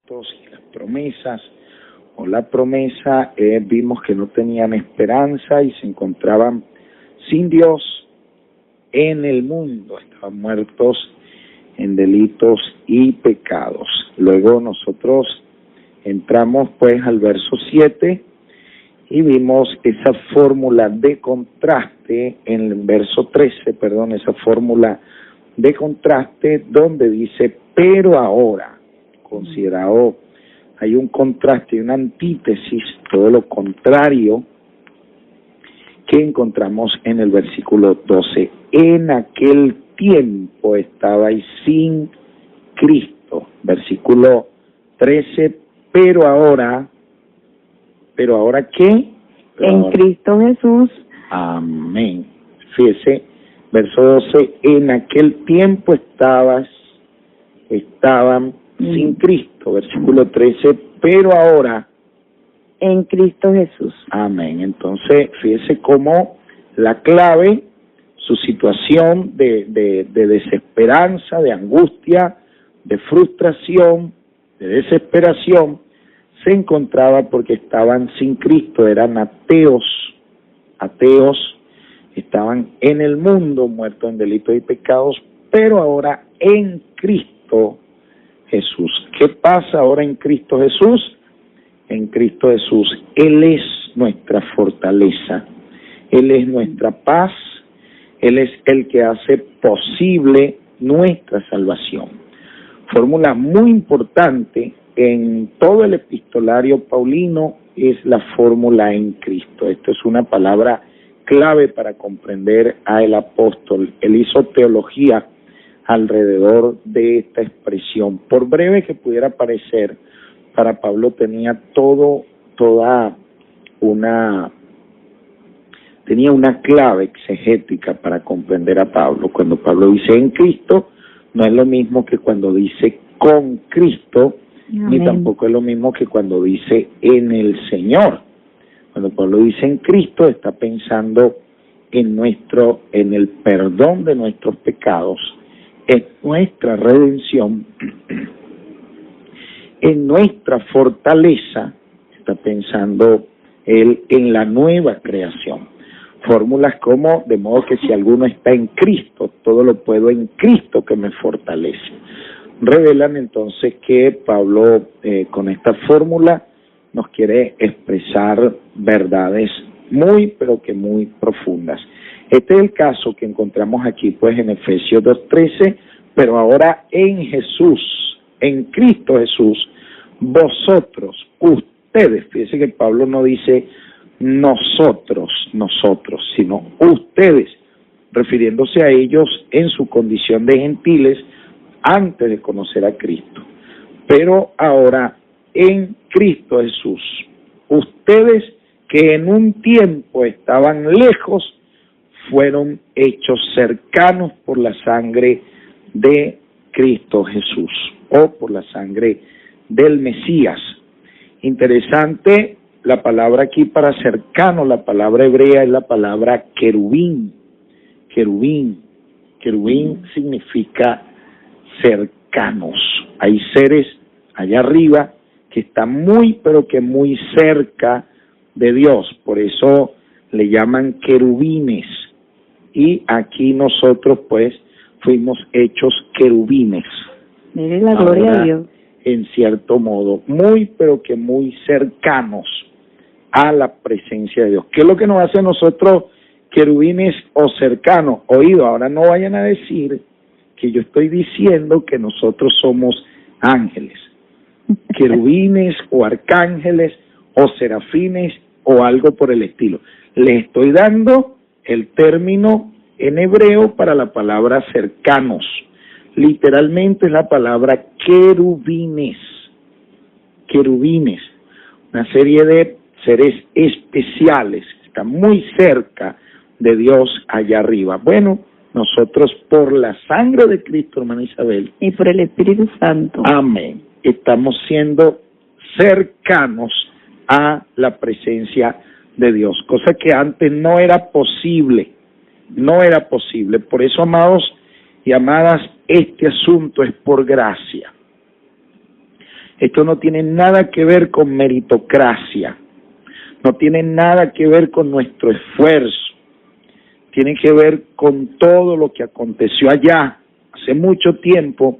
y las promesas, o la promesa, vimos que no tenían esperanza y se encontraban sin Dios en el mundo, estaban muertos en delitos y pecados. Luego nosotros entramos pues al verso 7 y vimos esa fórmula de contraste en el verso 13, esa fórmula de contraste donde dice, pero ahora, considerado, hay un contraste, una antítesis, todo lo contrario que encontramos en el versículo 12. En aquel tiempo estabais sin Cristo. Versículo 13, pero ahora ¿qué? En Cristo Jesús. Amén. Fíjese, verso 12, en aquel tiempo estaban sin Cristo. Versículo 13, pero ahora en Cristo Jesús. Amén. Entonces, fíjese cómo la clave, su situación de desesperanza, de angustia, de frustración, de desesperación, se encontraba porque estaban sin Cristo, eran ateos, estaban en el mundo, muertos en delitos y pecados, pero ahora en Cristo Jesús. ¿Qué pasa ahora en Cristo Jesús? En Cristo Jesús, Él es nuestra fortaleza, Él es nuestra paz, Él es el que hace posible nuestra salvación. Fórmula muy importante en todo el epistolario paulino es la fórmula en Cristo. Esto es una palabra clave para comprender al apóstol. Él hizo teología alrededor de esta expresión. Por breve que pudiera parecer, para Pablo tenía una clave exegética para comprender a Pablo. Cuando Pablo dice en Cristo, no es lo mismo que cuando dice con Cristo, Amén. Ni tampoco es lo mismo que cuando dice en el Señor. Cuando Pablo dice en Cristo, está pensando en el perdón de nuestros pecados, en nuestra redención, en nuestra fortaleza, está pensando él en la nueva creación. Fórmulas como, de modo que si alguno está en Cristo, todo lo puedo en Cristo que me fortalece. Revelan entonces que Pablo con esta fórmula nos quiere expresar verdades muy, pero que muy profundas. Este es el caso que encontramos aquí pues en Efesios 2:13, pero ahora en Jesús, en Cristo Jesús, vosotros, ustedes, fíjense que Pablo no dice nosotros, sino ustedes, refiriéndose a ellos en su condición de gentiles antes de conocer a Cristo. Pero ahora en Cristo Jesús, ustedes que en un tiempo estaban lejos, fueron hechos cercanos por la sangre de Cristo Jesús, o por la sangre del Mesías. Interesante, la palabra aquí para cercano, la palabra hebrea es la palabra querubín. Querubín significa cercanos. Hay seres allá arriba que están muy, pero que muy cerca de Dios, por eso le llaman querubines. Y aquí nosotros pues fuimos hechos querubines. Mire la gloria a Dios. En cierto modo, muy pero que muy cercanos a la presencia de Dios. ¿Qué es lo que nos hace a nosotros querubines o cercanos? Oído, ahora no vayan a decir que yo estoy diciendo que nosotros somos ángeles, querubines o arcángeles o serafines o algo por el estilo. Les estoy dando el término en hebreo para la palabra cercanos. Literalmente es la palabra querubines. Querubines, una serie de seres especiales, están muy cerca de Dios allá arriba. Bueno, nosotros por la sangre de Cristo, hermana Isabel, y por el Espíritu Santo, amén, estamos siendo cercanos a la presencia de Dios, cosa que antes no era posible. Por eso, amados y amadas, este asunto es por gracia. Esto no tiene nada que ver con meritocracia, no tiene nada que ver con nuestro esfuerzo, tiene que ver con todo lo que aconteció allá hace mucho tiempo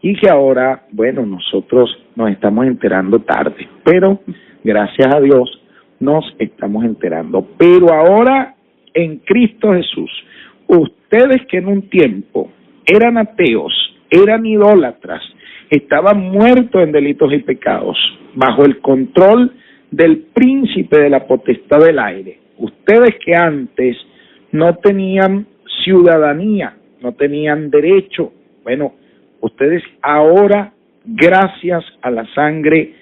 y que ahora, bueno, nosotros nos estamos enterando tarde, pero gracias a Dios nos estamos enterando. Pero ahora en Cristo Jesús, ustedes que en un tiempo eran ateos, eran idólatras, estaban muertos en delitos y pecados, bajo el control del príncipe de la potestad del aire. Ustedes que antes no tenían ciudadanía, no tenían derecho, bueno, ustedes ahora, gracias a la sangre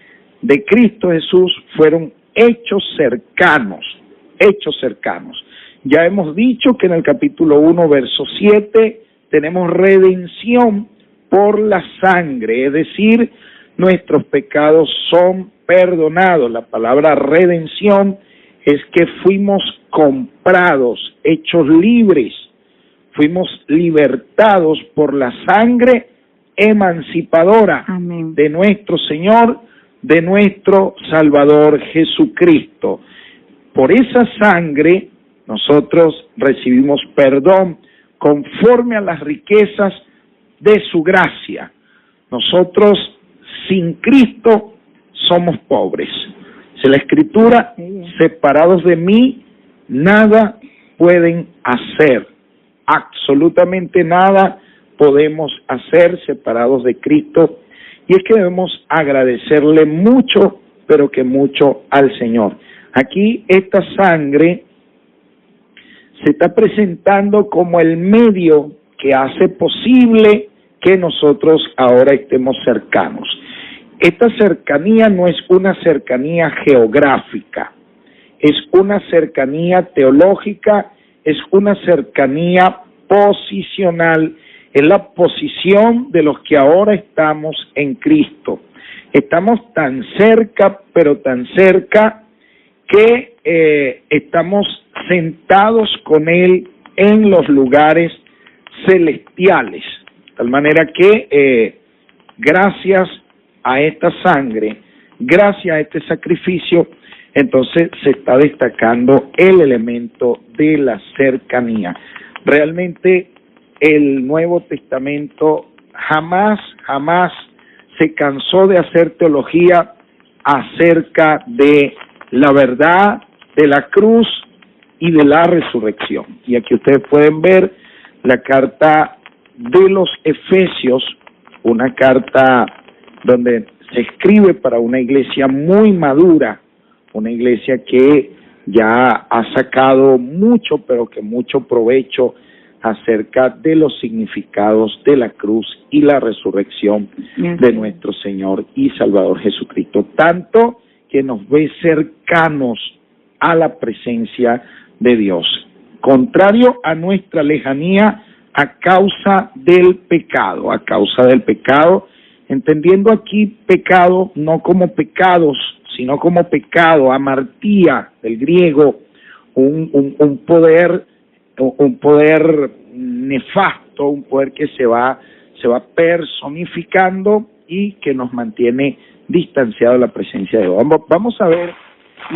de Cristo Jesús, fueron hechos cercanos. Ya hemos dicho que en el capítulo 1, verso 7, tenemos redención por la sangre, es decir, nuestros pecados son perdonados. La palabra redención es que fuimos comprados, hechos libres, fuimos libertados por la sangre emancipadora Amén. de nuestro Señor, de nuestro Salvador Jesucristo. Por esa sangre nosotros recibimos perdón conforme a las riquezas de su gracia. Nosotros sin Cristo somos pobres. Dice la Escritura, separados de mí, nada pueden hacer. Absolutamente nada podemos hacer separados de Cristo. Y es que debemos agradecerle mucho, pero que mucho al Señor. Aquí esta sangre se está presentando como el medio que hace posible que nosotros ahora estemos cercanos. Esta cercanía no es una cercanía geográfica, es una cercanía teológica, es una cercanía posicional, es la posición de los que ahora estamos en Cristo. Estamos tan cerca, pero tan cerca, que estamos sentados con Él en los lugares celestiales, de tal manera que gracias a esta sangre, gracias a este sacrificio, entonces se está destacando el elemento de la cercanía. Realmente el Nuevo Testamento jamás se cansó de hacer teología acerca de la verdad de la cruz y de la resurrección. Y aquí ustedes pueden ver la carta de los Efesios, una carta donde se escribe para una iglesia muy madura, una iglesia que ya ha sacado mucho, pero que mucho provecho acerca de los significados de la cruz y la resurrección de nuestro Señor y Salvador Jesucristo, tanto que nos ve cercanos a la presencia de Dios, contrario a nuestra lejanía a causa del pecado, entendiendo aquí pecado no como pecados, sino como pecado, amartía del griego, un poder nefasto, un poder que se va personificando y que nos mantiene distanciados de la presencia de Dios. Vamos a ver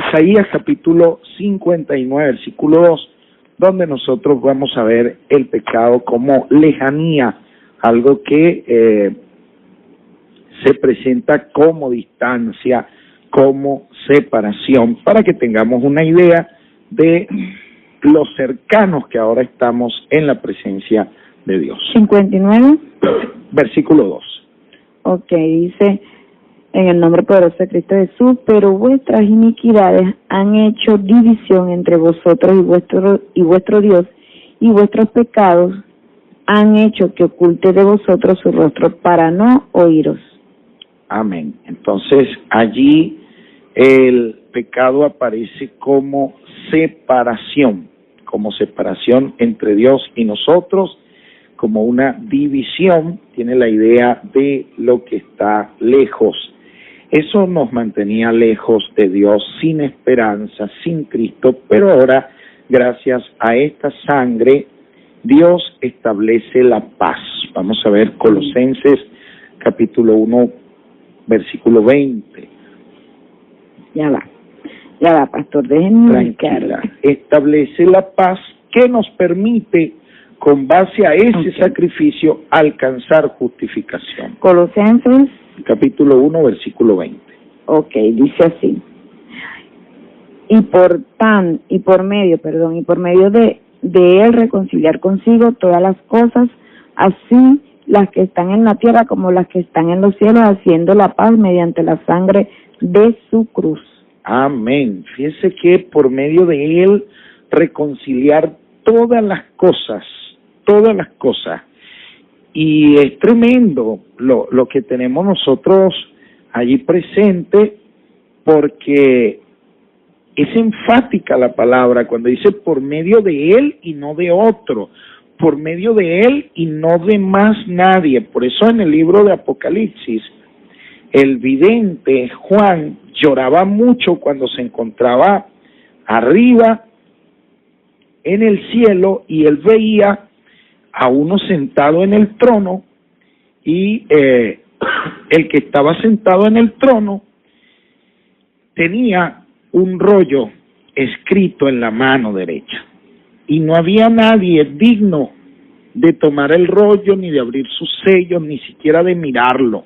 Isaías capítulo 59, versículo 2, donde nosotros vamos a ver el pecado como lejanía, algo que se presenta como distancia, como separación, para que tengamos una idea de los cercanos que ahora estamos en la presencia de Dios. 59. Versículo 2. Ok, dice, en el nombre poderoso de Cristo Jesús, pero vuestras iniquidades han hecho división entre vosotros y vuestro Dios, y vuestros pecados han hecho que oculte de vosotros su rostro para no oíros. Amén. Entonces, allí el pecado aparece como separación entre Dios y nosotros, como una división, tiene la idea de lo que está lejos. Eso nos mantenía lejos de Dios, sin esperanza, sin Cristo, pero ahora, gracias a esta sangre, Dios establece la paz. Vamos a ver Colosenses capítulo 1, versículo 20. Ya va, pastor, déjenme Tranquila. Establece la paz que nos permite, con base a ese sacrificio, alcanzar justificación. Colosenses capítulo 1, versículo 20. Ok, dice así. Y por medio de él reconciliar consigo todas las cosas, así las que están en la tierra como las que están en los cielos, haciendo la paz mediante la sangre de su cruz. Amén. Fíjese que por medio de él reconciliar todas las cosas. Y es tremendo lo que tenemos nosotros allí presente, porque es enfática la palabra cuando dice por medio de él y no de otro, por medio de él y no de más nadie. Por eso en el libro de Apocalipsis, el vidente Juan lloraba mucho cuando se encontraba arriba en el cielo y él veía a uno sentado en el trono y el que estaba sentado en el trono tenía un rollo escrito en la mano derecha y no había nadie digno de tomar el rollo, ni de abrir sus sellos, ni siquiera de mirarlo.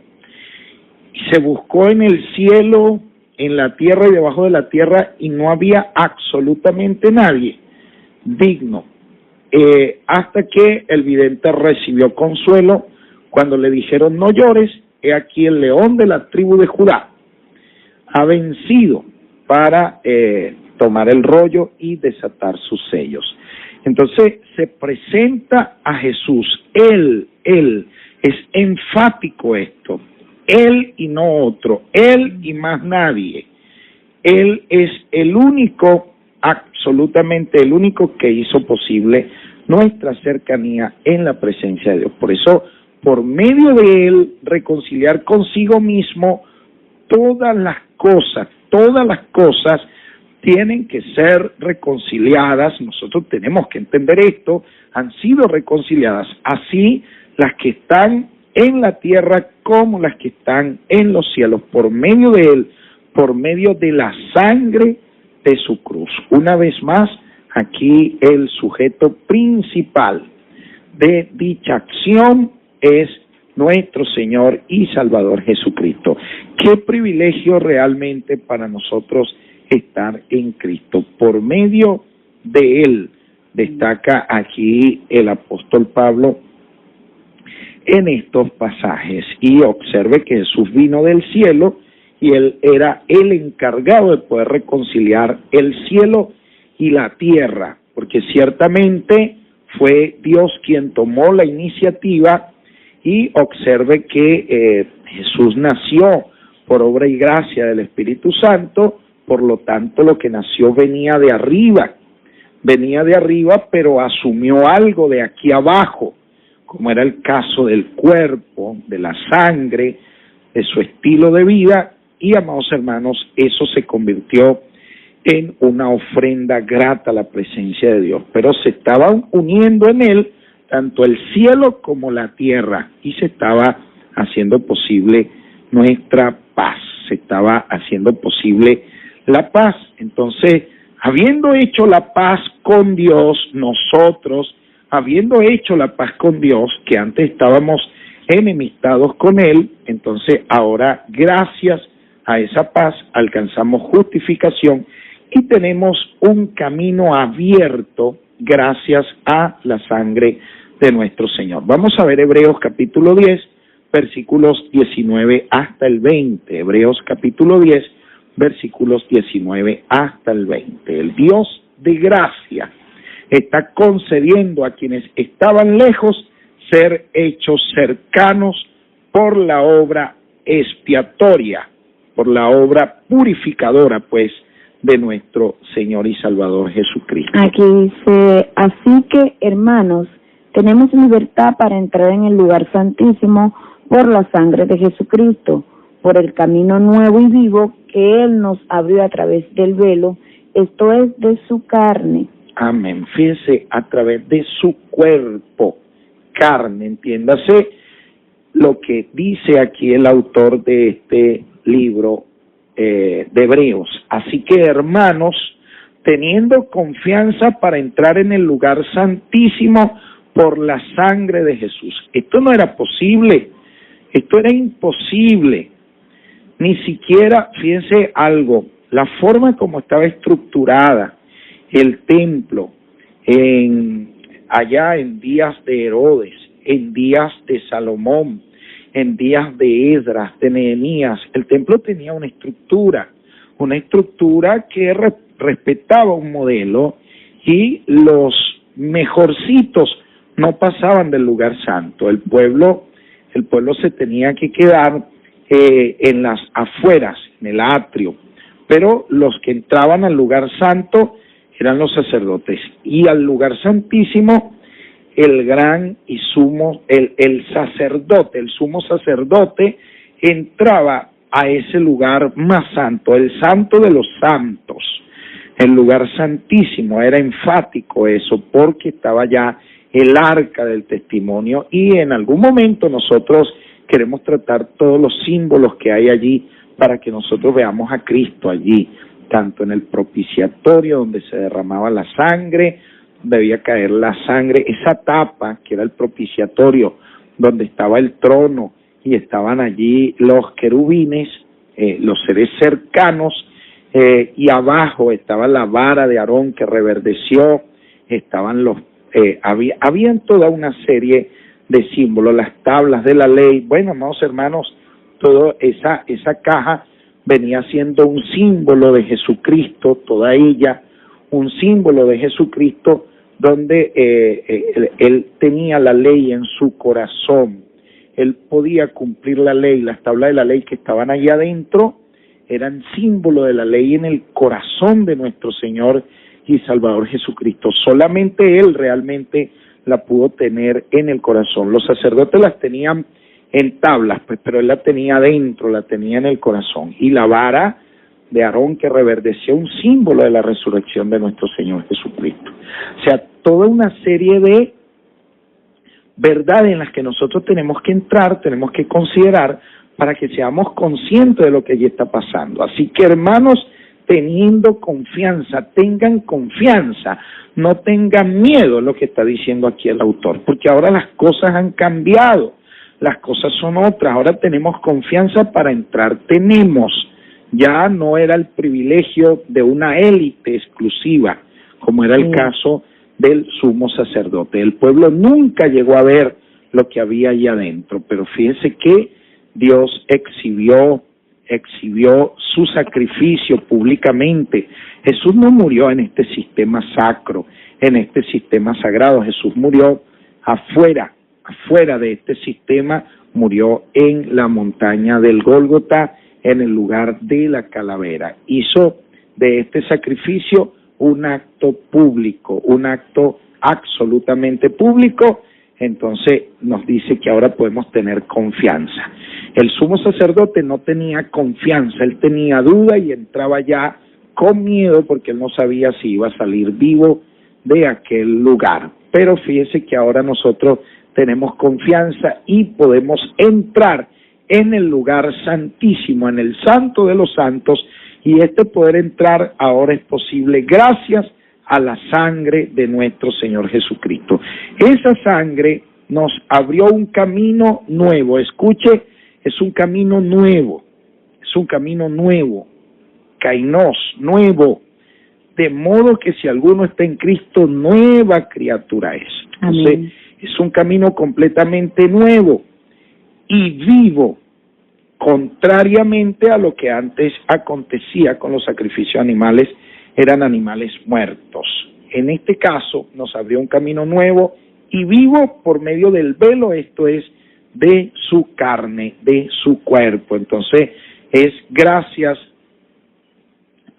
Y se buscó en el cielo, en la tierra y debajo de la tierra, y no había absolutamente nadie digno. Hasta que el vidente recibió consuelo cuando le dijeron: no llores, he aquí el león de la tribu de Judá ha vencido para tomar el rollo y desatar sus sellos. Entonces se presenta a Jesús, él, es enfático esto, él y no otro, él y más nadie. Él es el único, absolutamente el único que hizo posible nuestra cercanía en la presencia de Dios. Por eso, por medio de él, reconciliar consigo mismo todas las cosas tienen que ser reconciliadas. Nosotros tenemos que entender esto, han sido reconciliadas, así las que están en la tierra como las que están en los cielos, por medio de él, por medio de la sangre de su cruz. Una vez más, aquí el sujeto principal de dicha acción es nuestro Señor y Salvador Jesucristo. Qué privilegio realmente para nosotros estar en Cristo. Por medio de él, destaca aquí el apóstol Pablo en estos pasajes, y observe que Jesús vino del cielo y él era el encargado de poder reconciliar el cielo y la tierra, porque ciertamente fue Dios quien tomó la iniciativa. Y observe que Jesús nació por obra y gracia del Espíritu Santo, por lo tanto lo que nació venía de arriba, pero asumió algo de aquí abajo, como era el caso del cuerpo, de la sangre, de su estilo de vida, y amados hermanos, eso se convirtió en una ofrenda grata a la presencia de Dios, pero se estaban uniendo en él tanto el cielo como la tierra, y se estaba haciendo posible nuestra paz, se estaba haciendo posible la paz. Entonces, habiendo hecho la paz con Dios, nosotros, habiendo hecho la paz con Dios, que antes estábamos enemistados con él, entonces ahora, gracias a esa paz, alcanzamos justificación y tenemos un camino abierto gracias a la sangre de nuestro Señor. Vamos a ver Hebreos capítulo 10, versículos 19 hasta el 20. Hebreos capítulo 10, versículos 19 hasta el 20. El Dios de gracia está concediendo a quienes estaban lejos ser hechos cercanos por la obra expiatoria, por la obra purificadora, pues, de nuestro Señor y Salvador Jesucristo. Aquí dice: así que, hermanos, tenemos libertad para entrar en el lugar santísimo por la sangre de Jesucristo, por el camino nuevo y vivo que Él nos abrió a través del velo, esto es, de su carne. Amén. Fíjense, a través de su cuerpo, carne, entiéndase, lo que dice aquí el autor de este libro de Hebreos. Así que, hermanos, teniendo confianza para entrar en el lugar santísimo por la sangre de Jesús. Esto no era posible, esto era imposible. Ni siquiera, fíjense algo, la forma como estaba estructurada el templo allá en días de Herodes, en días de Salomón, en días de Esdras, de Nehemías, el templo tenía una estructura que respetaba un modelo, y los mejorcitos no pasaban del lugar santo. El pueblo se tenía que quedar en las afueras, en el atrio, pero los que entraban al lugar santo eran los sacerdotes, y al lugar santísimo el gran y sumo, el sacerdote, el sumo sacerdote entraba a ese lugar más santo, el santo de los santos, el lugar santísimo. Era enfático eso, porque estaba ya el arca del testimonio, y en algún momento nosotros queremos tratar todos los símbolos que hay allí para que nosotros veamos a Cristo allí, tanto en el propiciatorio donde se derramaba la sangre, debía caer la sangre, esa tapa que era el propiciatorio, donde estaba el trono y estaban allí los querubines, los seres cercanos, y abajo estaba la vara de Aarón que reverdeció, estaban habían toda una serie de símbolos, las tablas de la ley. Bueno, amados hermanos, toda esa caja venía siendo un símbolo de Jesucristo, toda ella un símbolo de Jesucristo, donde él tenía la ley en su corazón. Él podía cumplir la ley. Las tablas de la ley que estaban allí adentro eran símbolo de la ley en el corazón de nuestro Señor y Salvador Jesucristo. Solamente Él realmente la pudo tener en el corazón. Los sacerdotes las tenían en tablas, pues, pero Él la tenía adentro, la tenía en el corazón. Y la vara de Aarón que reverdecía, un símbolo de la resurrección de nuestro Señor Jesucristo. O sea, toda una serie de verdades en las que nosotros tenemos que entrar, tenemos que considerar para que seamos conscientes de lo que allí está pasando. Así que, hermanos, teniendo confianza, tengan confianza, no tengan miedo, es lo que está diciendo aquí el autor, porque ahora las cosas han cambiado, las cosas son otras, ahora tenemos confianza para entrar, ya no era el privilegio de una élite exclusiva, como era el caso del sumo sacerdote. El pueblo nunca llegó a ver lo que había allí adentro, pero fíjense que Dios exhibió su sacrificio públicamente. Jesús no murió en este sistema sacro, en este sistema sagrado. Jesús murió afuera de este sistema, murió en la montaña del Gólgota, en el lugar de la calavera. Hizo de este sacrificio un acto público, un acto absolutamente público. Entonces nos dice que ahora podemos tener confianza. El sumo sacerdote no tenía confianza, él tenía duda y entraba ya con miedo porque él no sabía si iba a salir vivo de aquel lugar. Pero fíjese que ahora nosotros tenemos confianza y podemos entrar en el lugar santísimo, en el santo de los santos, y poder entrar ahora es posible gracias a la sangre de nuestro Señor Jesucristo. Esa sangre nos abrió un camino nuevo. Escuche, es un camino nuevo, kainos, nuevo, de modo que si alguno está en Cristo, nueva criatura es. Entonces, es un camino completamente nuevo y vivo, contrariamente a lo que antes acontecía con los sacrificios animales, eran animales muertos. En este caso nos abrió un camino nuevo y vivo por medio del velo, esto es, de su carne, de su cuerpo. Entonces es gracias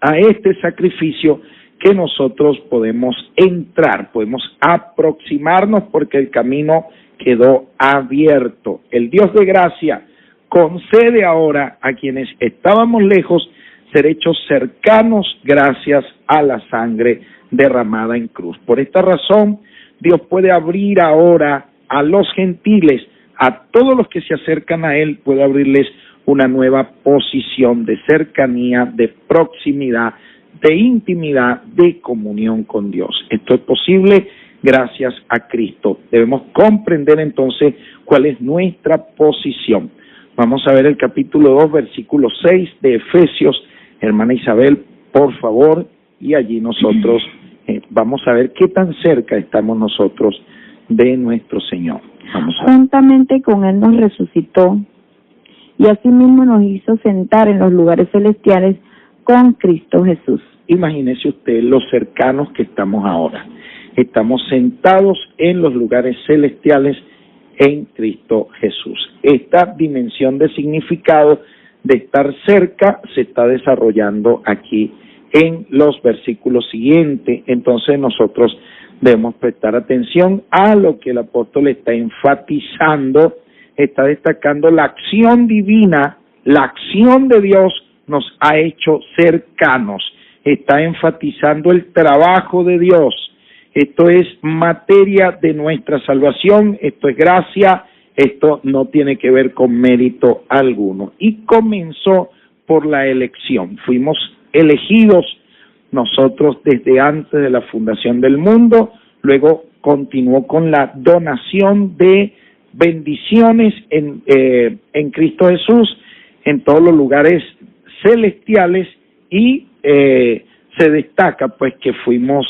a este sacrificio que nosotros podemos entrar, podemos aproximarnos porque el camino quedó abierto. El Dios de gracia concede ahora a quienes estábamos lejos ser hechos cercanos gracias a la sangre derramada en cruz. Por esta razón, Dios puede abrir ahora a los gentiles a todos los que se acercan a Él puede abrirles una nueva posición de cercanía, de proximidad, de intimidad, de comunión con Dios. Esto es posible gracias a Cristo. Debemos comprender entonces cuál es nuestra posición. Vamos a ver el capítulo 2, versículo 6 de Efesios. Hermana Isabel, por favor, y allí nosotros vamos a ver qué tan cerca estamos nosotros de nuestro Señor. Vamos a ver. Juntamente con Él nos resucitó y asimismo nos hizo sentar en los lugares celestiales con Cristo Jesús. Imagínese usted lo cercanos que estamos ahora. Estamos sentados en los lugares celestiales en Cristo Jesús. Esta dimensión de significado de estar cerca se está desarrollando aquí en los versículos siguientes. Entonces nosotros debemos prestar atención a lo que el apóstol está enfatizando, está destacando la acción divina, la acción de Dios nos ha hecho cercanos, está enfatizando el trabajo de Dios. Esto es materia de nuestra salvación, esto es gracia, esto no tiene que ver con mérito alguno. Y comenzó por la elección. Fuimos elegidos nosotros desde antes de la fundación del mundo, luego continuó con la donación de bendiciones en Cristo Jesús, en todos los lugares celestiales, y se destaca pues que fuimos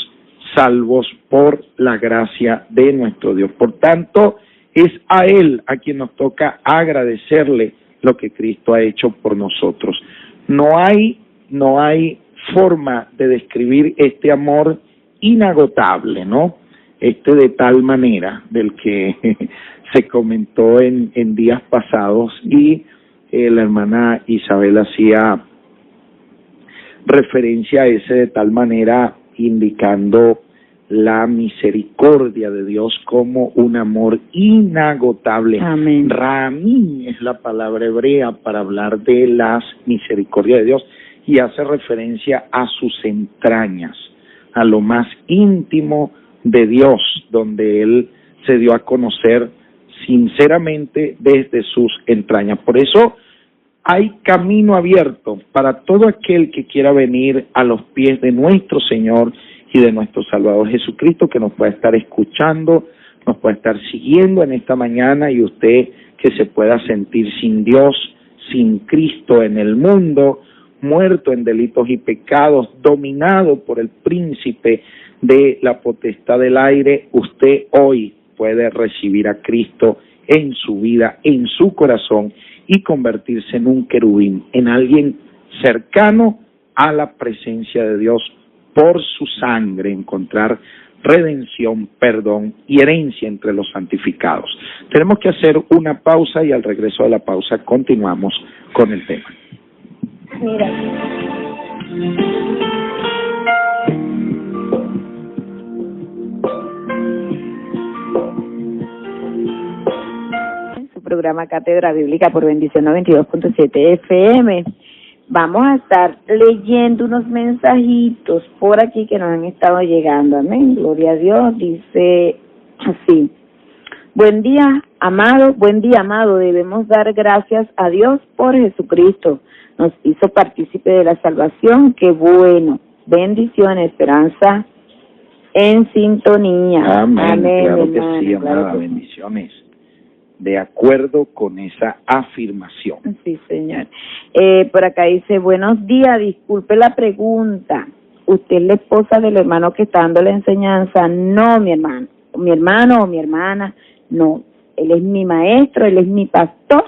salvos por la gracia de nuestro Dios. Por tanto, es a Él a quien nos toca agradecerle lo que Cristo ha hecho por nosotros. No hay forma de describir este amor inagotable, ¿no? De tal manera del que se comentó en días pasados, y la hermana Isabel hacía referencia a ese de tal manera, indicando la misericordia de Dios como un amor inagotable. Amén. Ramín es la palabra hebrea para hablar de las misericordias de Dios, y hace referencia a sus entrañas, a lo más íntimo de Dios, donde Él se dio a conocer sinceramente desde sus entrañas. Por eso hay camino abierto para todo aquel que quiera venir a los pies de nuestro Señor y de nuestro Salvador Jesucristo, que nos pueda estar escuchando, nos pueda estar siguiendo en esta mañana, y usted que se pueda sentir sin Dios, sin Cristo en el mundo, muerto en delitos y pecados, dominado por el príncipe de la potestad del aire. Usted hoy puede recibir a Cristo en su vida, en su corazón, y convertirse en un querubín, en alguien cercano a la presencia de Dios por su sangre, encontrar redención, perdón y herencia entre los santificados. Tenemos que hacer una pausa, y al regreso de la pausa continuamos con el tema. Mira. En su programa Cátedra Bíblica por Bendición 92.7 FM. Vamos a estar leyendo unos mensajitos por aquí que nos han estado llegando. Amén. Gloria a Dios. Dice así: buen día, amado. Debemos dar gracias a Dios por Jesucristo. Nos hizo partícipe de la salvación. Qué bueno. Bendiciones, esperanza en sintonía. Amén. Amén, Claro hermano, que sí, amada. claro que sí. Bendiciones. De acuerdo con esa afirmación. Sí, señor. Por acá dice: buenos días, disculpe la pregunta. ¿Usted es la esposa del hermano que está dando la enseñanza? No, mi hermano o mi hermana, no. Él es mi maestro, él es mi pastor,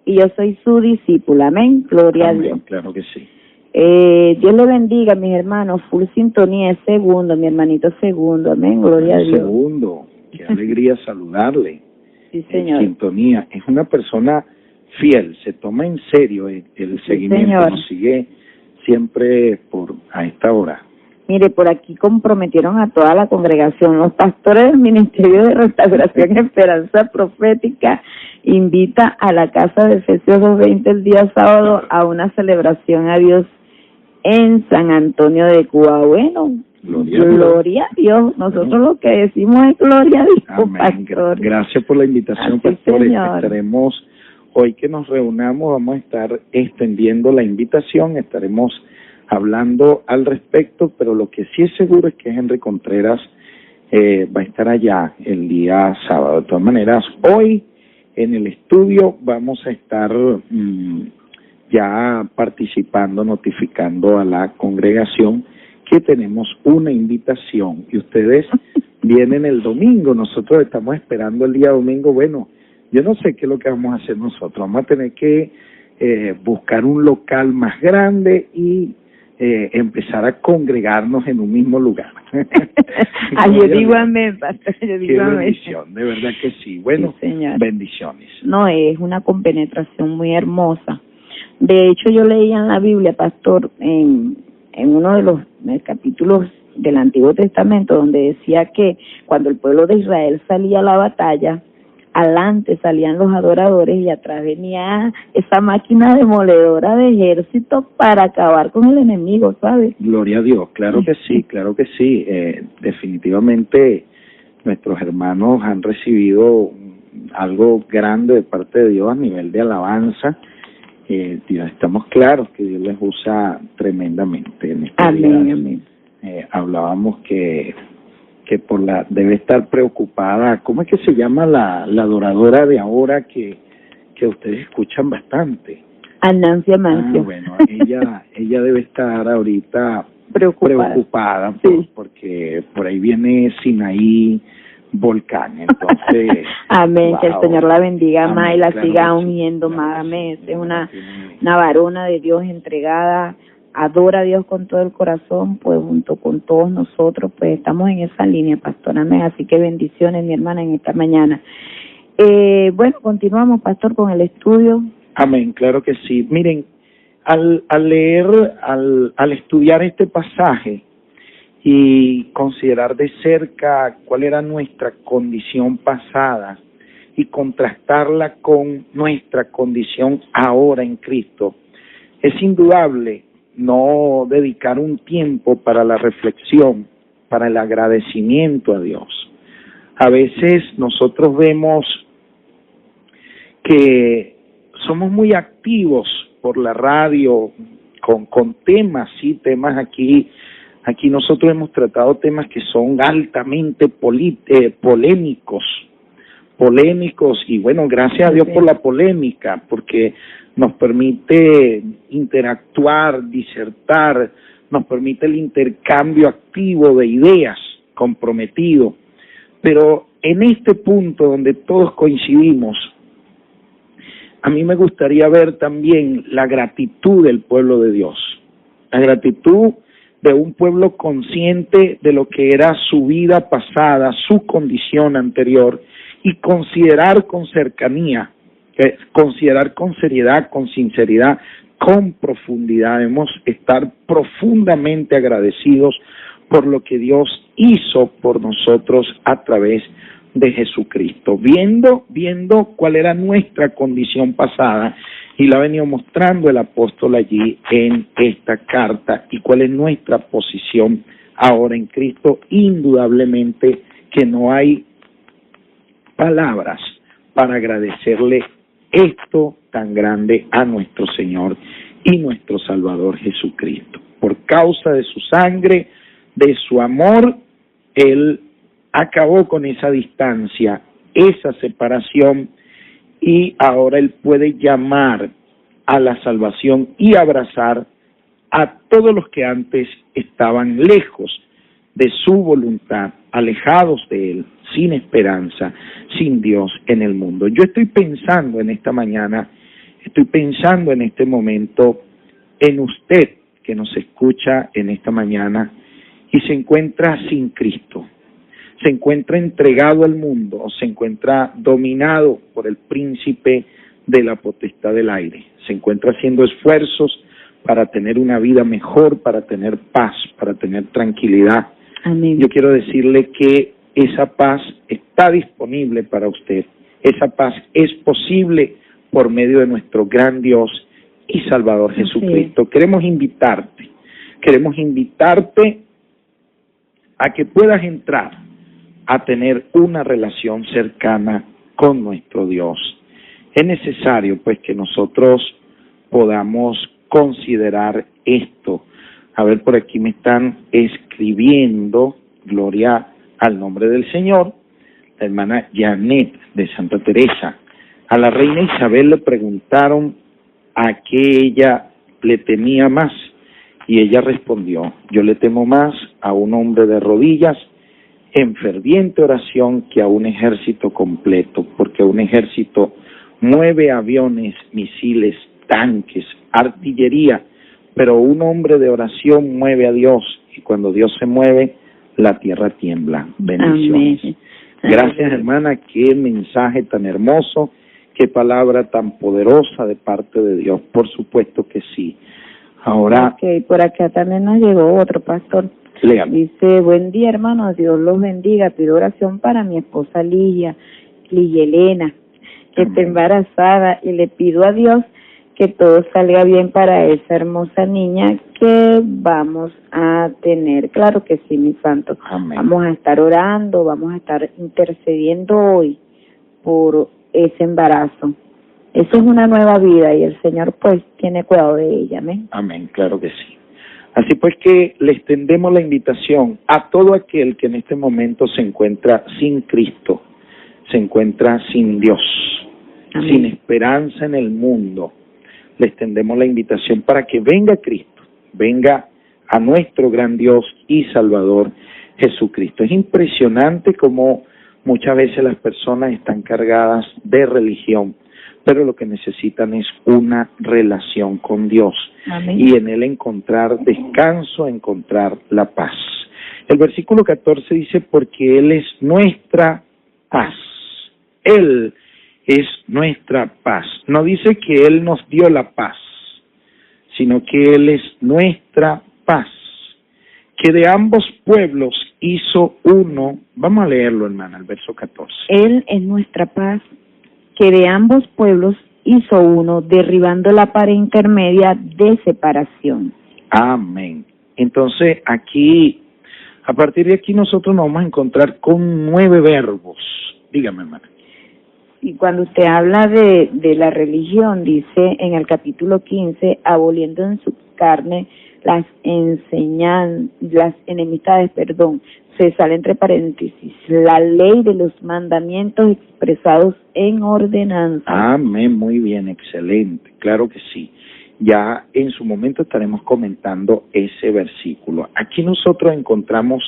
y yo soy su discípula. Amén, gloria Amén, a Dios. claro que sí. Dios le bendiga, mis hermanos. Full sintonía, es segundo, mi hermanito segundo. Amén, gloria a Dios. Segundo, qué alegría saludarle. Sí, señor. En sintonía, es una persona fiel, se toma en serio el seguimiento, señor. Nos sigue siempre a esta hora. Mire, por aquí comprometieron a toda la congregación. Los pastores del Ministerio de Restauración y Esperanza Profética invita a la casa de Efesios 2:20 el día sábado a una celebración a Dios en San Antonio de Cuba. Bueno, Gloria a Dios. Nosotros lo que decimos es gloria a Dios, amén. pastor. Gracias por la invitación, Así, pastor. señor. Estaremos, hoy que nos reunamos, vamos a estar extendiendo la invitación, estaremos hablando al respecto, pero lo que sí es seguro es que Henry Contreras va a estar allá el día sábado. De todas maneras, hoy en el estudio vamos a estar ya participando, notificando a la congregación que tenemos una invitación y ustedes vienen el domingo. Nosotros estamos esperando el día domingo. Bueno, yo no sé qué es lo que vamos a hacer nosotros. Vamos a tener que buscar un local más grande y empezar a congregarnos en un mismo lugar. Yo digo amén, pastor. Yo digo qué amén. bendición, de verdad que sí. Bueno, sí, señor. Bendiciones. No, es una compenetración muy hermosa. De hecho, yo leía en la Biblia, pastor, en uno de los capítulos del Antiguo Testamento, donde decía que cuando el pueblo de Israel salía a la batalla, adelante salían los adoradores y atrás venía esa máquina demoledora de ejército para acabar con el enemigo, ¿sabes? Gloria a Dios, claro que sí, claro que sí. Definitivamente nuestros hermanos han recibido algo grande de parte de Dios a nivel de alabanza. Estamos claros que Dios les usa tremendamente. En este amén, día, amén. Hablábamos que debe estar preocupada. ¿Cómo es que se llama la adoradora de ahora que ustedes escuchan bastante? Nancy Amancio. Bueno, ella debe estar ahorita preocupada sí. Porque por ahí viene Sinaí Volcán, entonces amén, wow. Que el Señor la bendiga amén, más y la claro siga sí, uniendo claro más, amén. Sí, Es una varona de Dios entregada, adora a Dios con todo el corazón, pues junto con todos nosotros, pues estamos en esa línea, pastor, amén. Así que bendiciones, mi hermana, en esta mañana. Bueno, continuamos, pastor, con el estudio. Amén, claro que sí. Miren, al leer, al estudiar este pasaje y considerar de cerca cuál era nuestra condición pasada y contrastarla con nuestra condición ahora en Cristo, es indudable no dedicar un tiempo para la reflexión, para el agradecimiento a Dios. A veces nosotros vemos que somos muy activos por la radio con temas, sí, temas aquí nosotros hemos tratado temas que son altamente polémicos y bueno, gracias a Dios por la polémica, porque nos permite interactuar, disertar, nos permite el intercambio activo de ideas comprometido, pero en este punto donde todos coincidimos, a mí me gustaría ver también la gratitud del pueblo de Dios, la gratitud de un pueblo consciente de lo que era su vida pasada, su condición anterior, y considerar con cercanía, considerar con seriedad, con sinceridad, con profundidad. Debemos estar profundamente agradecidos por lo que Dios hizo por nosotros a través de Jesucristo, viendo cuál era nuestra condición pasada, y la ha venido mostrando el apóstol allí en esta carta, y cuál es nuestra posición ahora en Cristo. Indudablemente que no hay palabras para agradecerle esto tan grande a nuestro Señor y nuestro Salvador Jesucristo. Por causa de su sangre, de su amor, Él acabó con esa distancia, esa separación, y ahora Él puede llamar a la salvación y abrazar a todos los que antes estaban lejos de su voluntad, alejados de Él, sin esperanza, sin Dios en el mundo. Yo estoy pensando en esta mañana, estoy pensando en este momento en usted que nos escucha en esta mañana y se encuentra sin Cristo, se encuentra entregado al mundo, o se encuentra dominado por el príncipe de la potestad del aire, se encuentra haciendo esfuerzos para tener una vida mejor, para tener paz, para tener tranquilidad. Amén. Yo quiero decirle que esa paz está disponible para usted. Esa paz es posible por medio de nuestro gran Dios y Salvador Jesucristo. Queremos invitarte a que puedas entrar a tener una relación cercana con nuestro Dios. Es necesario pues que nosotros podamos considerar esto. A ver, por aquí me están escribiendo, gloria al nombre del Señor, la hermana Janet de Santa Teresa. A la reina Isabel le preguntaron a qué ella le temía más, y ella respondió: yo le temo más a un hombre de rodillas en ferviente oración que a un ejército completo, porque un ejército mueve aviones, misiles, tanques, artillería, pero un hombre de oración mueve a Dios, y cuando Dios se mueve, la tierra tiembla. Bendiciones. Amén. Gracias, hermana, qué mensaje tan hermoso, qué palabra tan poderosa de parte de Dios. Por supuesto que sí. Ahora, Ok, por acá también nos llegó otro pastor. léame. Dice: buen día, hermanos, Dios los bendiga. Pido oración para mi esposa Ligia Elena, que está embarazada, y le pido a Dios que todo salga bien para esa hermosa niña que vamos a tener. Claro que sí, mi santo. Amén. Vamos a estar orando, vamos a estar intercediendo hoy por ese embarazo. Eso es una nueva vida y el Señor pues tiene cuidado de ella. Amén. Amén, claro que sí. Así pues que le extendemos la invitación a todo aquel que en este momento se encuentra sin Cristo, se encuentra sin Dios, Amén. Sin esperanza en el mundo. Le extendemos la invitación para que venga Cristo, venga a nuestro gran Dios y Salvador Jesucristo. Es impresionante cómo muchas veces las personas están cargadas de religión, pero lo que necesitan es una relación con Dios. Amén. Y en Él encontrar descanso, encontrar la paz. El versículo 14 dice: porque Él es nuestra paz. Él es nuestra paz. No dice que Él nos dio la paz, sino que Él es nuestra paz, que de ambos pueblos hizo uno. Vamos a leerlo, hermana, el verso 14. Él es nuestra paz, que de ambos pueblos hizo uno, derribando la pared intermedia de separación. Amén. Entonces, aquí, a partir de aquí nosotros nos vamos a encontrar con 9 verbos. Dígame, hermana. Y cuando usted habla de la religión, dice en el capítulo 15, aboliendo en su carne las enemistades, se sale entre paréntesis, la ley de los mandamientos expresados en ordenanza. Amén, muy bien, excelente, claro que sí. Ya en su momento estaremos comentando ese versículo. Aquí nosotros encontramos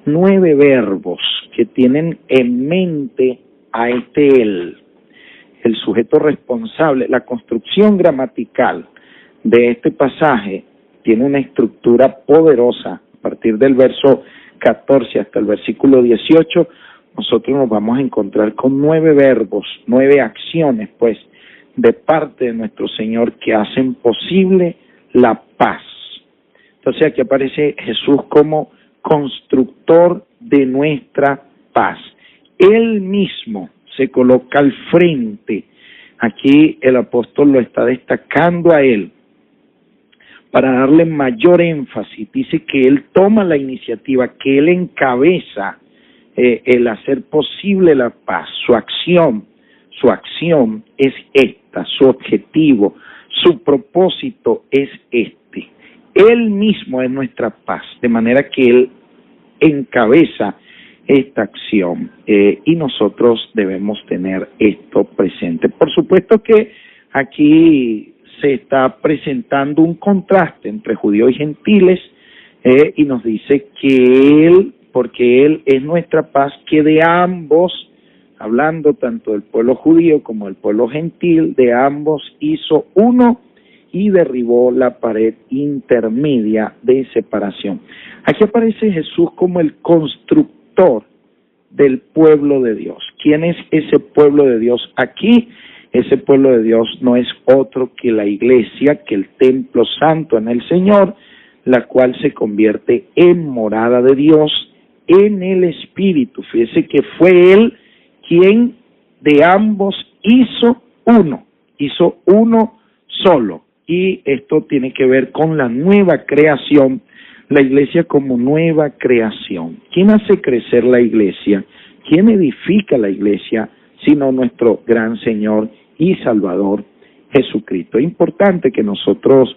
9 verbos que tienen en mente a él, el sujeto responsable. La construcción gramatical de este pasaje tiene una estructura poderosa. A partir del verso 14 hasta el versículo 18, nosotros nos vamos a encontrar con 9 verbos, 9 acciones, pues, de parte de nuestro Señor que hacen posible la paz. Entonces aquí aparece Jesús como constructor de nuestra paz. Él mismo se coloca al frente. Aquí el apóstol lo está destacando a Él para darle mayor énfasis. Dice que Él toma la iniciativa, que Él encabeza el hacer posible la paz. Su acción es esta, su objetivo, su propósito es este. Él mismo es nuestra paz, de manera que Él encabeza esta acción y nosotros debemos tener esto presente. Por supuesto que aquí se está presentando un contraste entre judíos y gentiles y nos dice que Él, porque Él es nuestra paz, que de ambos, hablando tanto del pueblo judío como del pueblo gentil, de ambos hizo uno y derribó la pared intermedia de separación. Aquí aparece Jesús como el constructor del pueblo de Dios. ¿Quién es ese pueblo de Dios? Aquí, ese pueblo de Dios no es otro que la iglesia, que el templo santo en el Señor, la cual se convierte en morada de Dios en el Espíritu. Fíjese que fue Él quien de ambos hizo uno solo. Y esto tiene que ver con la nueva creación, la iglesia como nueva creación. ¿Quién hace crecer la iglesia? ¿Quién edifica la iglesia? Sino nuestro gran Señor y Salvador Jesucristo. Es importante que nosotros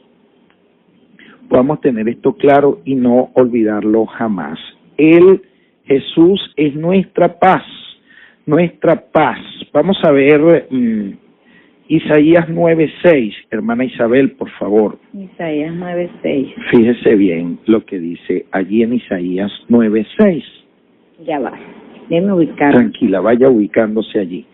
podamos tener esto claro y no olvidarlo jamás. Jesús es nuestra paz, nuestra paz. Vamos a ver Isaías 9:6, hermana Isabel, por favor. Isaías 9:6. Fíjese bien lo que dice allí en Isaías 9:6. Ya va, déjeme ubicar. Tranquila, vaya ubicándose allí.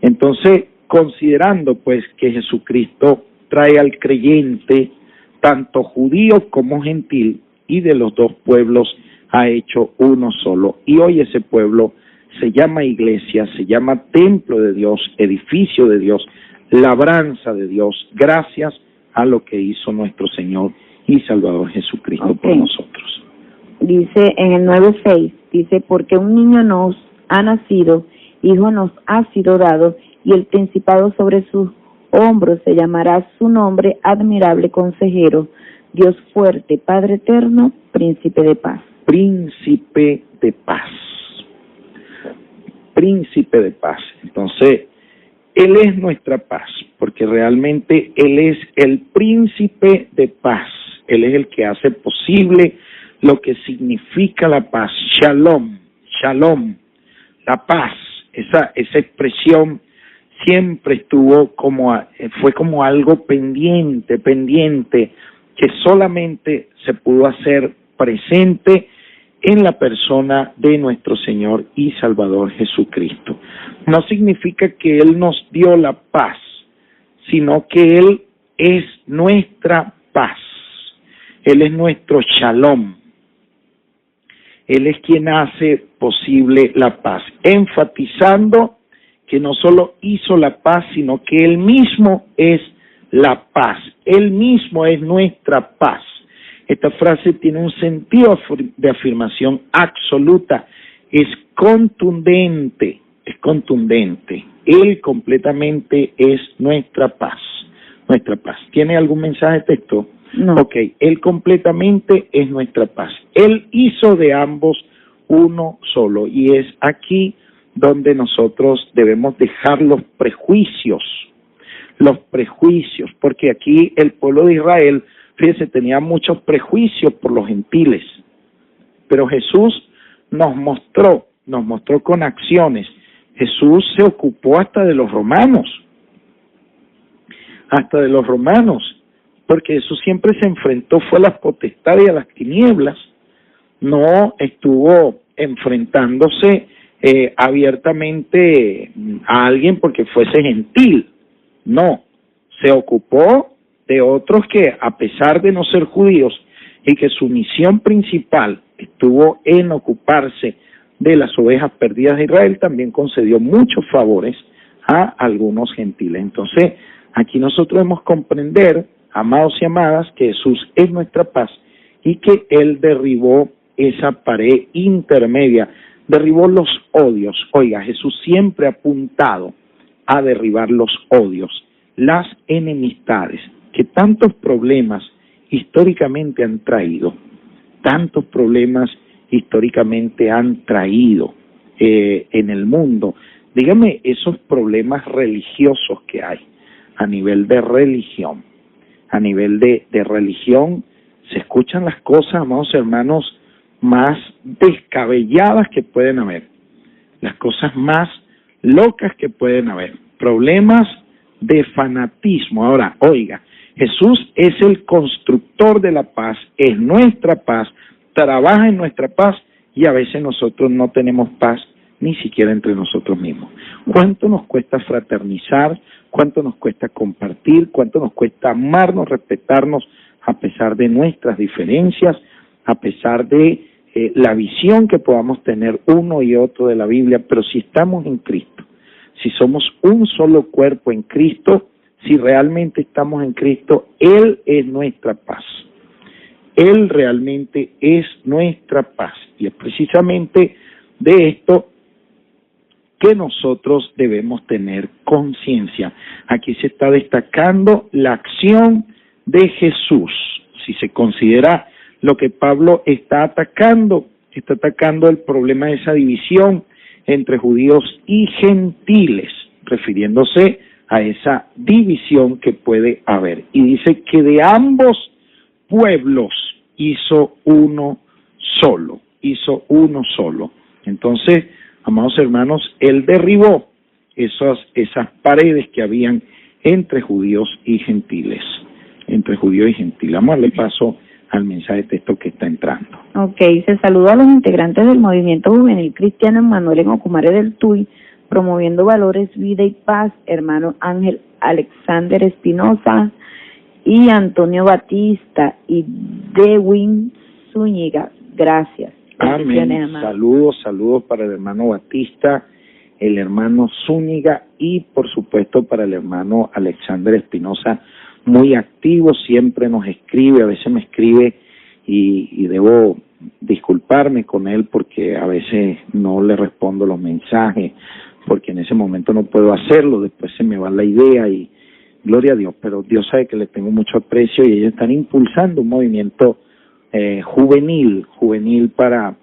Entonces, considerando pues que Jesucristo trae al creyente, tanto judío como gentil, y de los dos pueblos ha hecho uno solo. Y hoy ese pueblo se llama iglesia, se llama templo de Dios, edificio de Dios, labranza de Dios, gracias a lo que hizo nuestro Señor y Salvador Jesucristo por nosotros. Dice en el 9:6, dice, porque un niño nos ha nacido, hijo nos ha sido dado, y el principado sobre sus hombros se llamará su nombre, admirable consejero, Dios fuerte, Padre eterno, príncipe de paz. Príncipe de paz. Príncipe de paz. Entonces, Él es nuestra paz, porque realmente Él es el príncipe de paz. Él es el que hace posible lo que significa la paz. Shalom, shalom, la paz. Esa expresión siempre estuvo fue como algo pendiente, que solamente se pudo hacer presente en la persona de nuestro Señor y Salvador Jesucristo. No significa que Él nos dio la paz, sino que Él es nuestra paz. Él es nuestro shalom. Él es quien hace posible la paz, enfatizando que no solo hizo la paz, sino que Él mismo es la paz. Él mismo es nuestra paz. Esta frase tiene un sentido de afirmación absoluta, es contundente, es contundente. Él completamente es nuestra paz, nuestra paz. ¿Tiene algún mensaje de texto? No. Ok, Él completamente es nuestra paz. Él hizo de ambos uno solo, y es aquí donde nosotros debemos dejar los prejuicios, porque aquí el pueblo de Israel, fíjense, tenía muchos prejuicios por los gentiles, pero Jesús nos mostró con acciones. Jesús se ocupó hasta de los romanos, porque Jesús siempre se enfrentó, fue a las potestades y a las tinieblas, no estuvo enfrentándose abiertamente a alguien porque fuese gentil, no, se ocupó de otros que, a pesar de no ser judíos, y que su misión principal estuvo en ocuparse de las ovejas perdidas de Israel, también concedió muchos favores a algunos gentiles. Entonces, aquí nosotros debemos comprender, amados y amadas, que Jesús es nuestra paz y que Él derribó esa pared intermedia, derribó los odios. Oiga, Jesús siempre ha apuntado a derribar los odios, las enemistades, que tantos problemas históricamente han traído, en el mundo. Dígame, esos problemas religiosos que hay, a nivel de religión, se escuchan las cosas, amados hermanos, más descabelladas que pueden haber, las cosas más locas que pueden haber, problemas de fanatismo. Ahora, oiga, Jesús es el constructor de la paz, es nuestra paz, trabaja en nuestra paz, y a veces nosotros no tenemos paz ni siquiera entre nosotros mismos. ¿Cuánto nos cuesta fraternizar? ¿Cuánto nos cuesta compartir? ¿Cuánto nos cuesta amarnos, respetarnos a pesar de nuestras diferencias, a pesar de la visión que podamos tener uno y otro de la Biblia? Pero si estamos en Cristo, si somos un solo cuerpo en Cristo, si realmente estamos en Cristo, Él es nuestra paz. Él realmente es nuestra paz. Y es precisamente de esto que nosotros debemos tener conciencia. Aquí se está destacando la acción de Jesús. Si se considera lo que Pablo está atacando el problema de esa división entre judíos y gentiles, refiriéndose a esa división que puede haber. Y dice que de ambos pueblos hizo uno solo. Entonces, amados hermanos, él derribó esas paredes que habían entre judíos y gentiles. Vamos a darle paso al mensaje de texto que está entrando. Ok, se saluda a los integrantes del movimiento juvenil cristiano Emmanuel en Ocumare del Tuy, promoviendo valores, vida y paz, hermano Ángel Alexander Espinosa y Antonio Batista y Dewin Zúñiga. Gracias. Amén. Saludos para el hermano Batista, el hermano Zúñiga y por supuesto para el hermano Alexander Espinosa, muy activo, siempre nos escribe, a veces me escribe y debo disculparme con él porque a veces no le respondo los mensajes, porque en ese momento no puedo hacerlo, después se me va la idea y gloria a Dios, pero Dios sabe que le tengo mucho aprecio y ellos están impulsando un movimiento juvenil para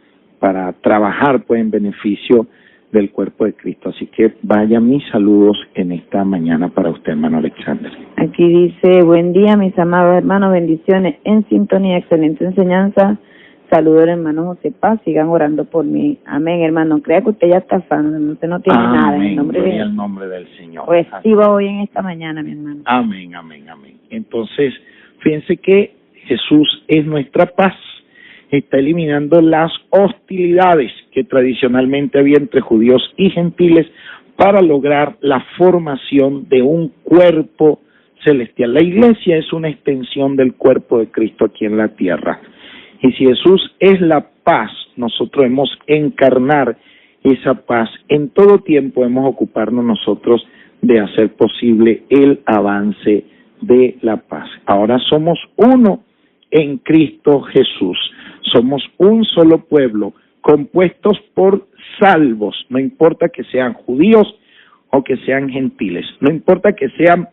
trabajar pues en beneficio del cuerpo de Cristo. Así que vaya mis saludos en esta mañana para usted, hermano Alexander. Aquí dice, buen día mis amados hermanos, bendiciones en sintonía, excelente enseñanza. Saludos al hermano José Paz, sigan orando por mí. Amén, hermano. Crea que usted ya está sano, usted no tiene nada. En el nombre del Señor. Reciba hoy en esta mañana, mi hermano. Amén. Entonces, fíjense que Jesús es nuestra paz. Está eliminando las hostilidades que tradicionalmente había entre judíos y gentiles para lograr la formación de un cuerpo celestial. La iglesia es una extensión del cuerpo de Cristo aquí en la tierra. Y si Jesús es la paz, nosotros debemos encarnar esa paz. En todo tiempo debemos ocuparnos nosotros de hacer posible el avance de la paz. Ahora somos uno en Cristo Jesús. Somos un solo pueblo, compuestos por salvos, no importa que sean judíos o que sean gentiles, no importa que sean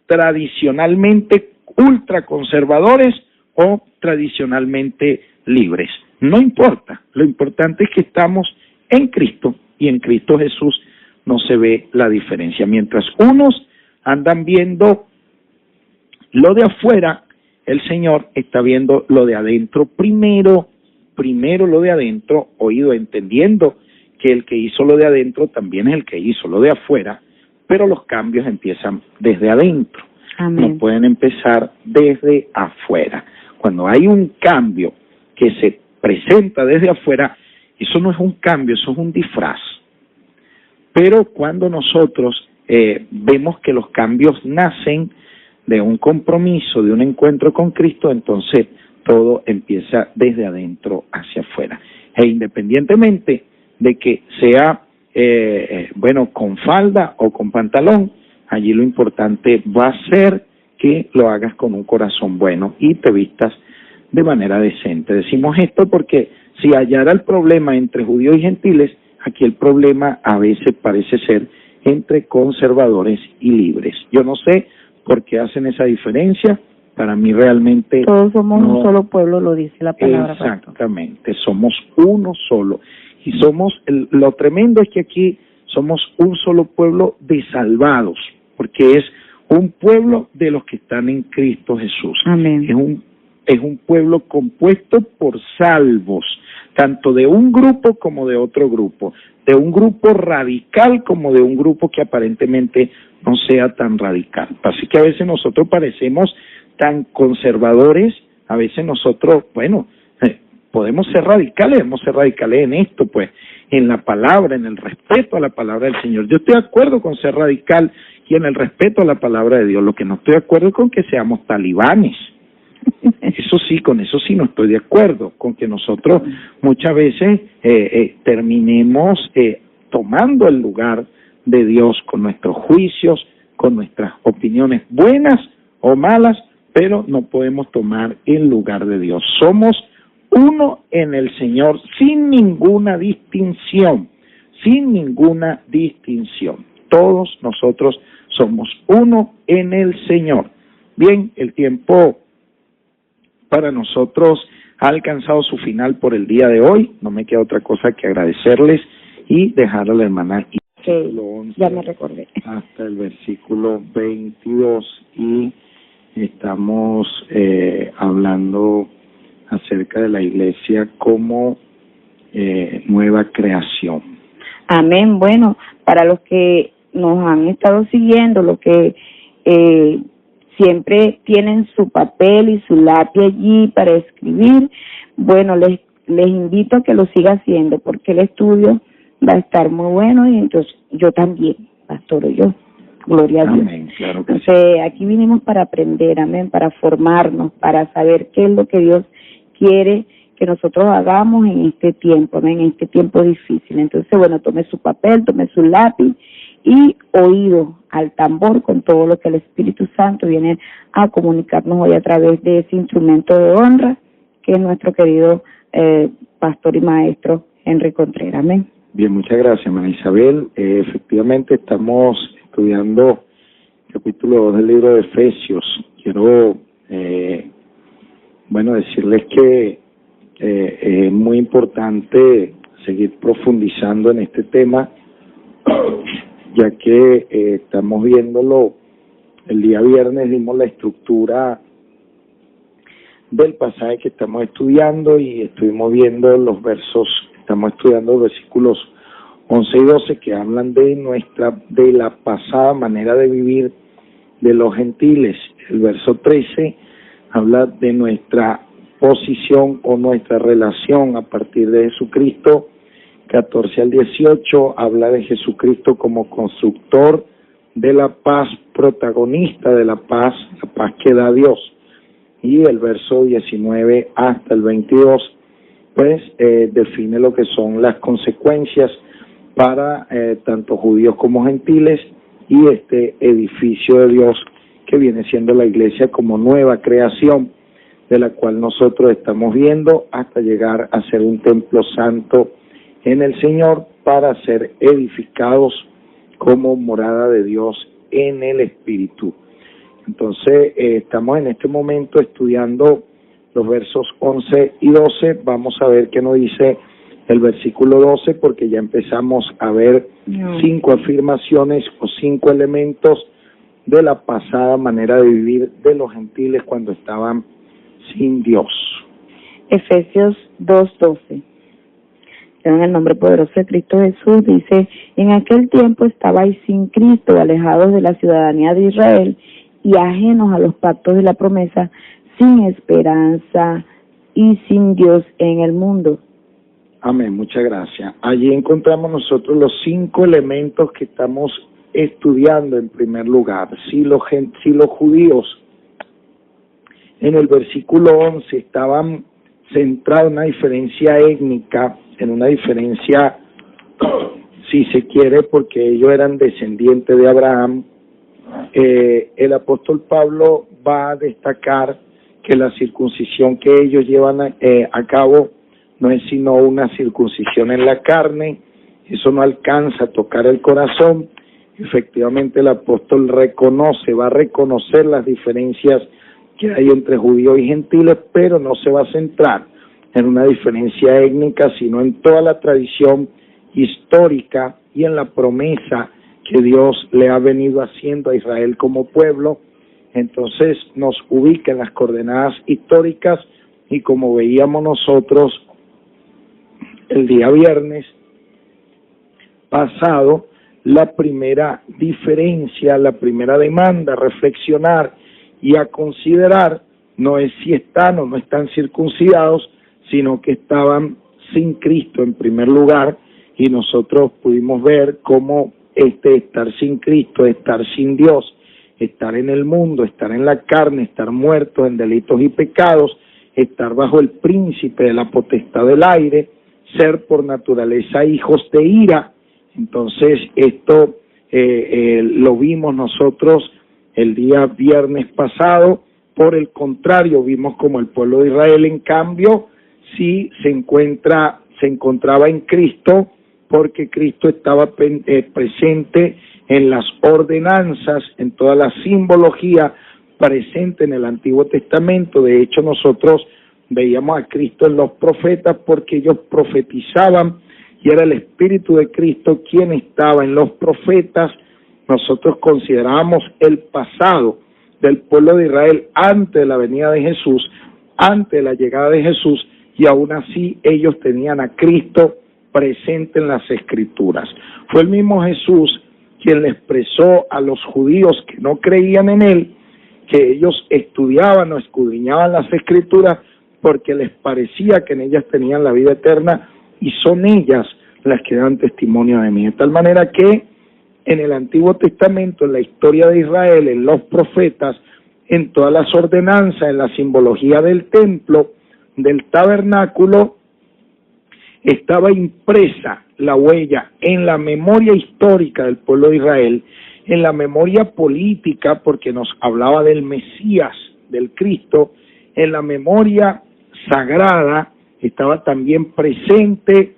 tradicionalmente ultraconservadores o tradicionalmente libres, no importa, lo importante es que estamos en Cristo y en Cristo Jesús no se ve la diferencia. Mientras unos andan viendo lo de afuera, el Señor está viendo lo de adentro primero lo de adentro, oído, entendiendo que el que hizo lo de adentro también es el que hizo lo de afuera, pero los cambios empiezan desde adentro. Amén. No pueden empezar desde afuera. Cuando hay un cambio que se presenta desde afuera, eso no es un cambio, eso es un disfraz. Pero cuando nosotros vemos que los cambios nacen de un compromiso, de un encuentro con Cristo, entonces todo empieza desde adentro hacia afuera. E independientemente de que sea, con falda o con pantalón, allí lo importante va a ser que lo hagas con un corazón bueno y te vistas de manera decente. Decimos esto porque si hallara el problema entre judíos y gentiles, aquí el problema a veces parece ser entre conservadores y libres. Yo no sé por qué hacen esa diferencia. Para mí realmente todos somos un solo pueblo, lo dice la palabra. Exactamente, somos uno solo. Y lo tremendo es que aquí somos un solo pueblo de salvados, porque es un pueblo de los que están en Cristo Jesús. Amén. Es un pueblo compuesto por salvos, tanto de un grupo como de otro grupo, de un grupo radical como de un grupo que aparentemente no sea tan radical. Así que a veces nosotros parecemos tan conservadores, a veces nosotros, podemos ser radicales, debemos ser radicales en esto, pues, en la palabra, en el respeto a la palabra del Señor. Yo estoy de acuerdo con ser radical y en el respeto a la palabra de Dios. Lo que no estoy de acuerdo es con que seamos talibanes. Eso sí, con eso sí no estoy de acuerdo, con que nosotros muchas veces terminemos tomando el lugar de Dios con nuestros juicios, con nuestras opiniones buenas o malas, pero no podemos tomar el lugar de Dios. Somos uno en el Señor sin ninguna distinción, Todos nosotros somos uno en el Señor. Bien, el tiempo para nosotros ha alcanzado su final por el día de hoy. No me queda otra cosa que agradecerles y dejar a la hermana Okay, ya me recordé. Hasta el versículo 22 y estamos hablando acerca de la iglesia como nueva creación. Amén. Bueno, para los que nos han estado siguiendo, los que siempre tienen su papel y su lápiz allí para escribir, bueno, les invito a que lo siga haciendo porque el estudio va a estar muy bueno y entonces yo también, pastor, yo, gloria a Dios. Amén, claro que entonces, aquí vinimos para aprender, amén, para formarnos, para saber qué es lo que Dios quiere que nosotros hagamos en este tiempo, amén, en este tiempo difícil. Entonces, bueno, tome su papel, tome su lápiz y oído al tambor con todo lo que el Espíritu Santo viene a comunicarnos hoy a través de ese instrumento de honra que es nuestro querido pastor y maestro Henry Contreras. Amén. Bien, muchas gracias, María Isabel. Efectivamente, estamos estudiando el capítulo 2 del libro de Efesios. Quiero, decirles que es muy importante seguir profundizando en este tema, ya que estamos viéndolo. El día viernes dimos la estructura del pasaje que estamos estudiando y estuvimos viendo los versos. Estamos estudiando los versículos 11 y 12 que hablan de la pasada manera de vivir de los gentiles. El verso 13 habla de nuestra posición o nuestra relación a partir de Jesucristo. 14 al 18 habla de Jesucristo como constructor de la paz, protagonista de la paz que da Dios. Y el verso 19 hasta el 22 pues define lo que son las consecuencias para tanto judíos como gentiles y este edificio de Dios que viene siendo la iglesia como nueva creación, de la cual nosotros estamos viendo hasta llegar a ser un templo santo en el Señor para ser edificados como morada de Dios en el Espíritu. Entonces estamos en este momento estudiando los versos 11 y 12, vamos a ver qué nos dice el versículo 12, porque ya empezamos a ver 5 afirmaciones o 5 elementos de la pasada manera de vivir de los gentiles cuando estaban sin Dios. Efesios 2:12. En el nombre poderoso de Cristo Jesús dice: en aquel tiempo estabais sin Cristo, alejados de la ciudadanía de Israel y ajenos a los pactos de la promesa, sin esperanza y sin Dios en el mundo. Amén, muchas gracias. Allí encontramos nosotros los 5 elementos que estamos estudiando en primer lugar. Si los judíos en el versículo 11 estaban centrados en una diferencia étnica, en una diferencia, si se quiere, porque ellos eran descendientes de Abraham, el apóstol Pablo va a destacar que la circuncisión que ellos llevan a cabo no es sino una circuncisión en la carne. Eso no alcanza a tocar el corazón. Efectivamente, el apóstol va a reconocer las diferencias que hay entre judíos y gentiles, pero no se va a centrar en una diferencia étnica, sino en toda la tradición histórica y en la promesa que Dios le ha venido haciendo a Israel como pueblo. Entonces nos ubica en las coordenadas históricas y como veíamos nosotros el día viernes pasado, la primera diferencia, la primera demanda a reflexionar y a considerar no es si están o no están circuncidados, sino que estaban sin Cristo en primer lugar, y nosotros pudimos ver cómo estar sin Cristo, estar sin Dios, estar en el mundo, estar en la carne, estar muertos en delitos y pecados, estar bajo el príncipe de la potestad del aire, ser por naturaleza hijos de ira. Entonces esto lo vimos nosotros el día viernes pasado. Por el contrario, vimos como el pueblo de Israel, en cambio, sí se encontraba en Cristo, porque Cristo estaba presente en las ordenanzas, en toda la simbología presente en el Antiguo Testamento. De hecho, nosotros veíamos a Cristo en los profetas porque ellos profetizaban y era el Espíritu de Cristo quien estaba en los profetas. Nosotros considerábamos el pasado del pueblo de Israel antes de la venida de Jesús, antes de la llegada de Jesús, y aún así ellos tenían a Cristo presente en las Escrituras. Fue el mismo Jesús quien le expresó a los judíos que no creían en él, que ellos estudiaban o escudriñaban las Escrituras porque les parecía que en ellas tenían la vida eterna, y son ellas las que dan testimonio de mí. De tal manera que en el Antiguo Testamento, en la historia de Israel, en los profetas, en todas las ordenanzas, en la simbología del templo, del tabernáculo, estaba impresa la huella en la memoria histórica del pueblo de Israel, en la memoria política, porque nos hablaba del Mesías, del Cristo, en la memoria sagrada estaba también presente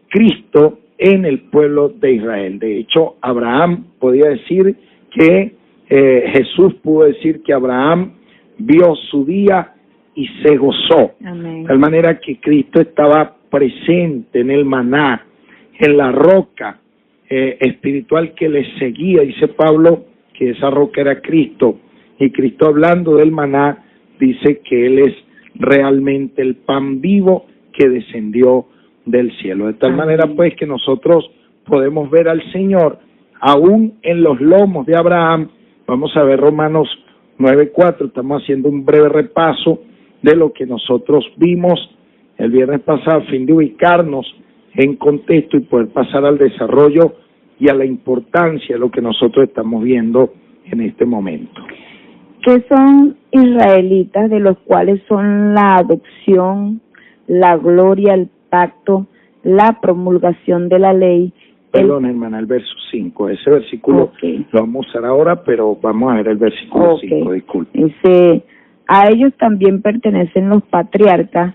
Cristo en el pueblo de Israel. De hecho, Abraham podía decir que Jesús pudo decir que Abraham vio su día y se gozó. Amén. De tal manera que Cristo estaba presente en el maná, en la roca espiritual que le seguía. Dice Pablo que esa roca era Cristo, y Cristo, hablando del maná, dice que Él es realmente el pan vivo que descendió del cielo. De tal Amén. manera pues que nosotros podemos ver al Señor aún en los lomos de Abraham. Vamos a ver Romanos 9:4, estamos haciendo un breve repaso de lo que nosotros vimos el viernes pasado, a fin de ubicarnos en contexto y poder pasar al desarrollo y a la importancia de lo que nosotros estamos viendo en este momento. Que son israelitas, de los cuales son la adopción, la gloria, el pacto, la promulgación de la ley. Perdón, hermana, el verso 5, ese versículo lo vamos a usar ahora, pero vamos a ver el versículo 5, disculpe. Dice, a ellos también pertenecen los patriarcas,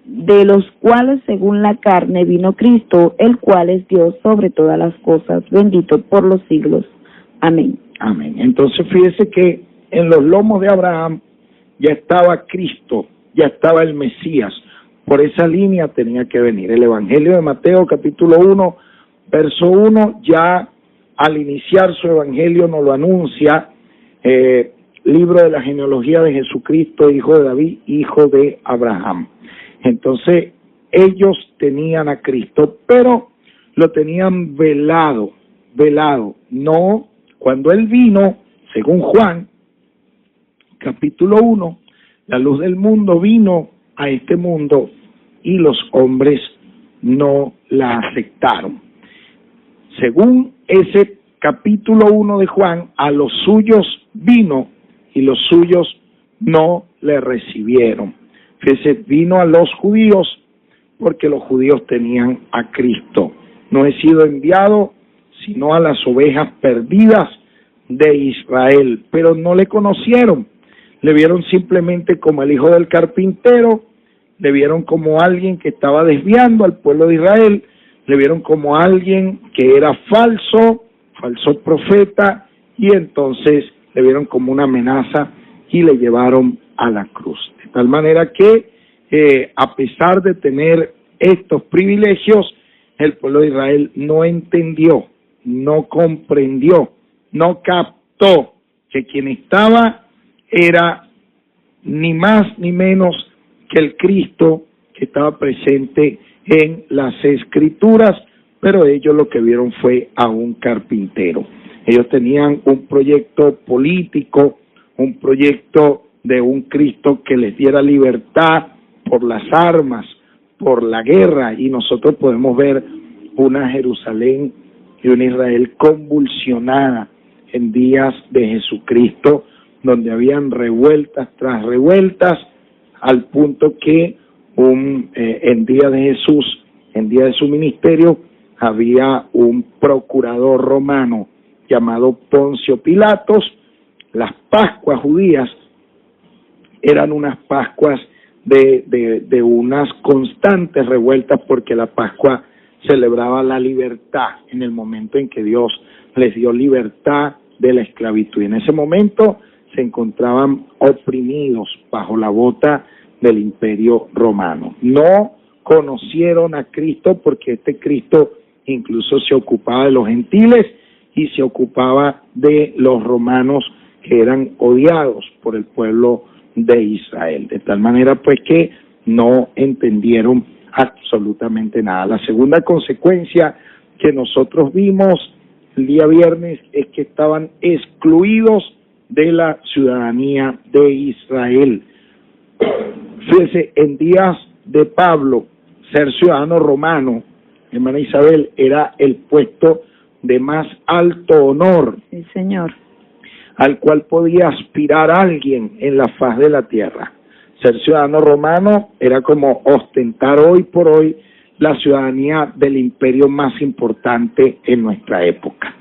de los cuales según la carne vino Cristo, el cual es Dios sobre todas las cosas, bendito por los siglos. Amén. Amén. Entonces fíjese que en los lomos de Abraham ya estaba Cristo, ya estaba el Mesías. Por esa línea tenía que venir. El Evangelio de Mateo, capítulo 1, verso 1, ya al iniciar su Evangelio nos lo anuncia, libro de la genealogía de Jesucristo, hijo de David, hijo de Abraham. Entonces, ellos tenían a Cristo, pero lo tenían velado. No, cuando Él vino, según Juan, capítulo 1, la luz del mundo vino a este mundo y los hombres no la aceptaron. Según ese capítulo 1 de Juan, a los suyos vino y los suyos no le recibieron. Fíjese, vino a los judíos porque los judíos tenían a Cristo. No he sido enviado sino a las ovejas perdidas de Israel, pero no le conocieron. Le vieron simplemente como el hijo del carpintero, le vieron como alguien que estaba desviando al pueblo de Israel, le vieron como alguien que era falso profeta, y entonces le vieron como una amenaza y le llevaron a la cruz. De tal manera que a pesar de tener estos privilegios, el pueblo de Israel no entendió, no comprendió, no captó que quien estaba era ni más ni menos que el Cristo que estaba presente en las Escrituras, pero ellos lo que vieron fue a un carpintero. Ellos tenían un proyecto político, un proyecto de un Cristo que les diera libertad por las armas, por la guerra, y nosotros podemos ver una Jerusalén y una Israel convulsionada en días de Jesucristo, donde habían revueltas tras revueltas, al punto que en día de Jesús, en día de su ministerio, había un procurador romano llamado Poncio Pilatos. Las Pascuas judías eran unas Pascuas de unas constantes revueltas, porque la Pascua celebraba la libertad en el momento en que Dios les dio libertad de la esclavitud. Y en ese momento se encontraban oprimidos bajo la bota del Imperio Romano. No conocieron a Cristo porque este Cristo incluso se ocupaba de los gentiles y se ocupaba de los romanos que eran odiados por el pueblo de Israel. De tal manera pues que no entendieron absolutamente nada. La segunda consecuencia que nosotros vimos el día viernes es que estaban excluidos de la ciudadanía de Israel. Fíjese, en días de Pablo, ser ciudadano romano, hermana Isabel, era el puesto de más alto honor. Sí, señor. Al cual podía aspirar alguien en la faz de la tierra. Ser ciudadano romano era como ostentar hoy por hoy la ciudadanía del imperio más importante en nuestra época.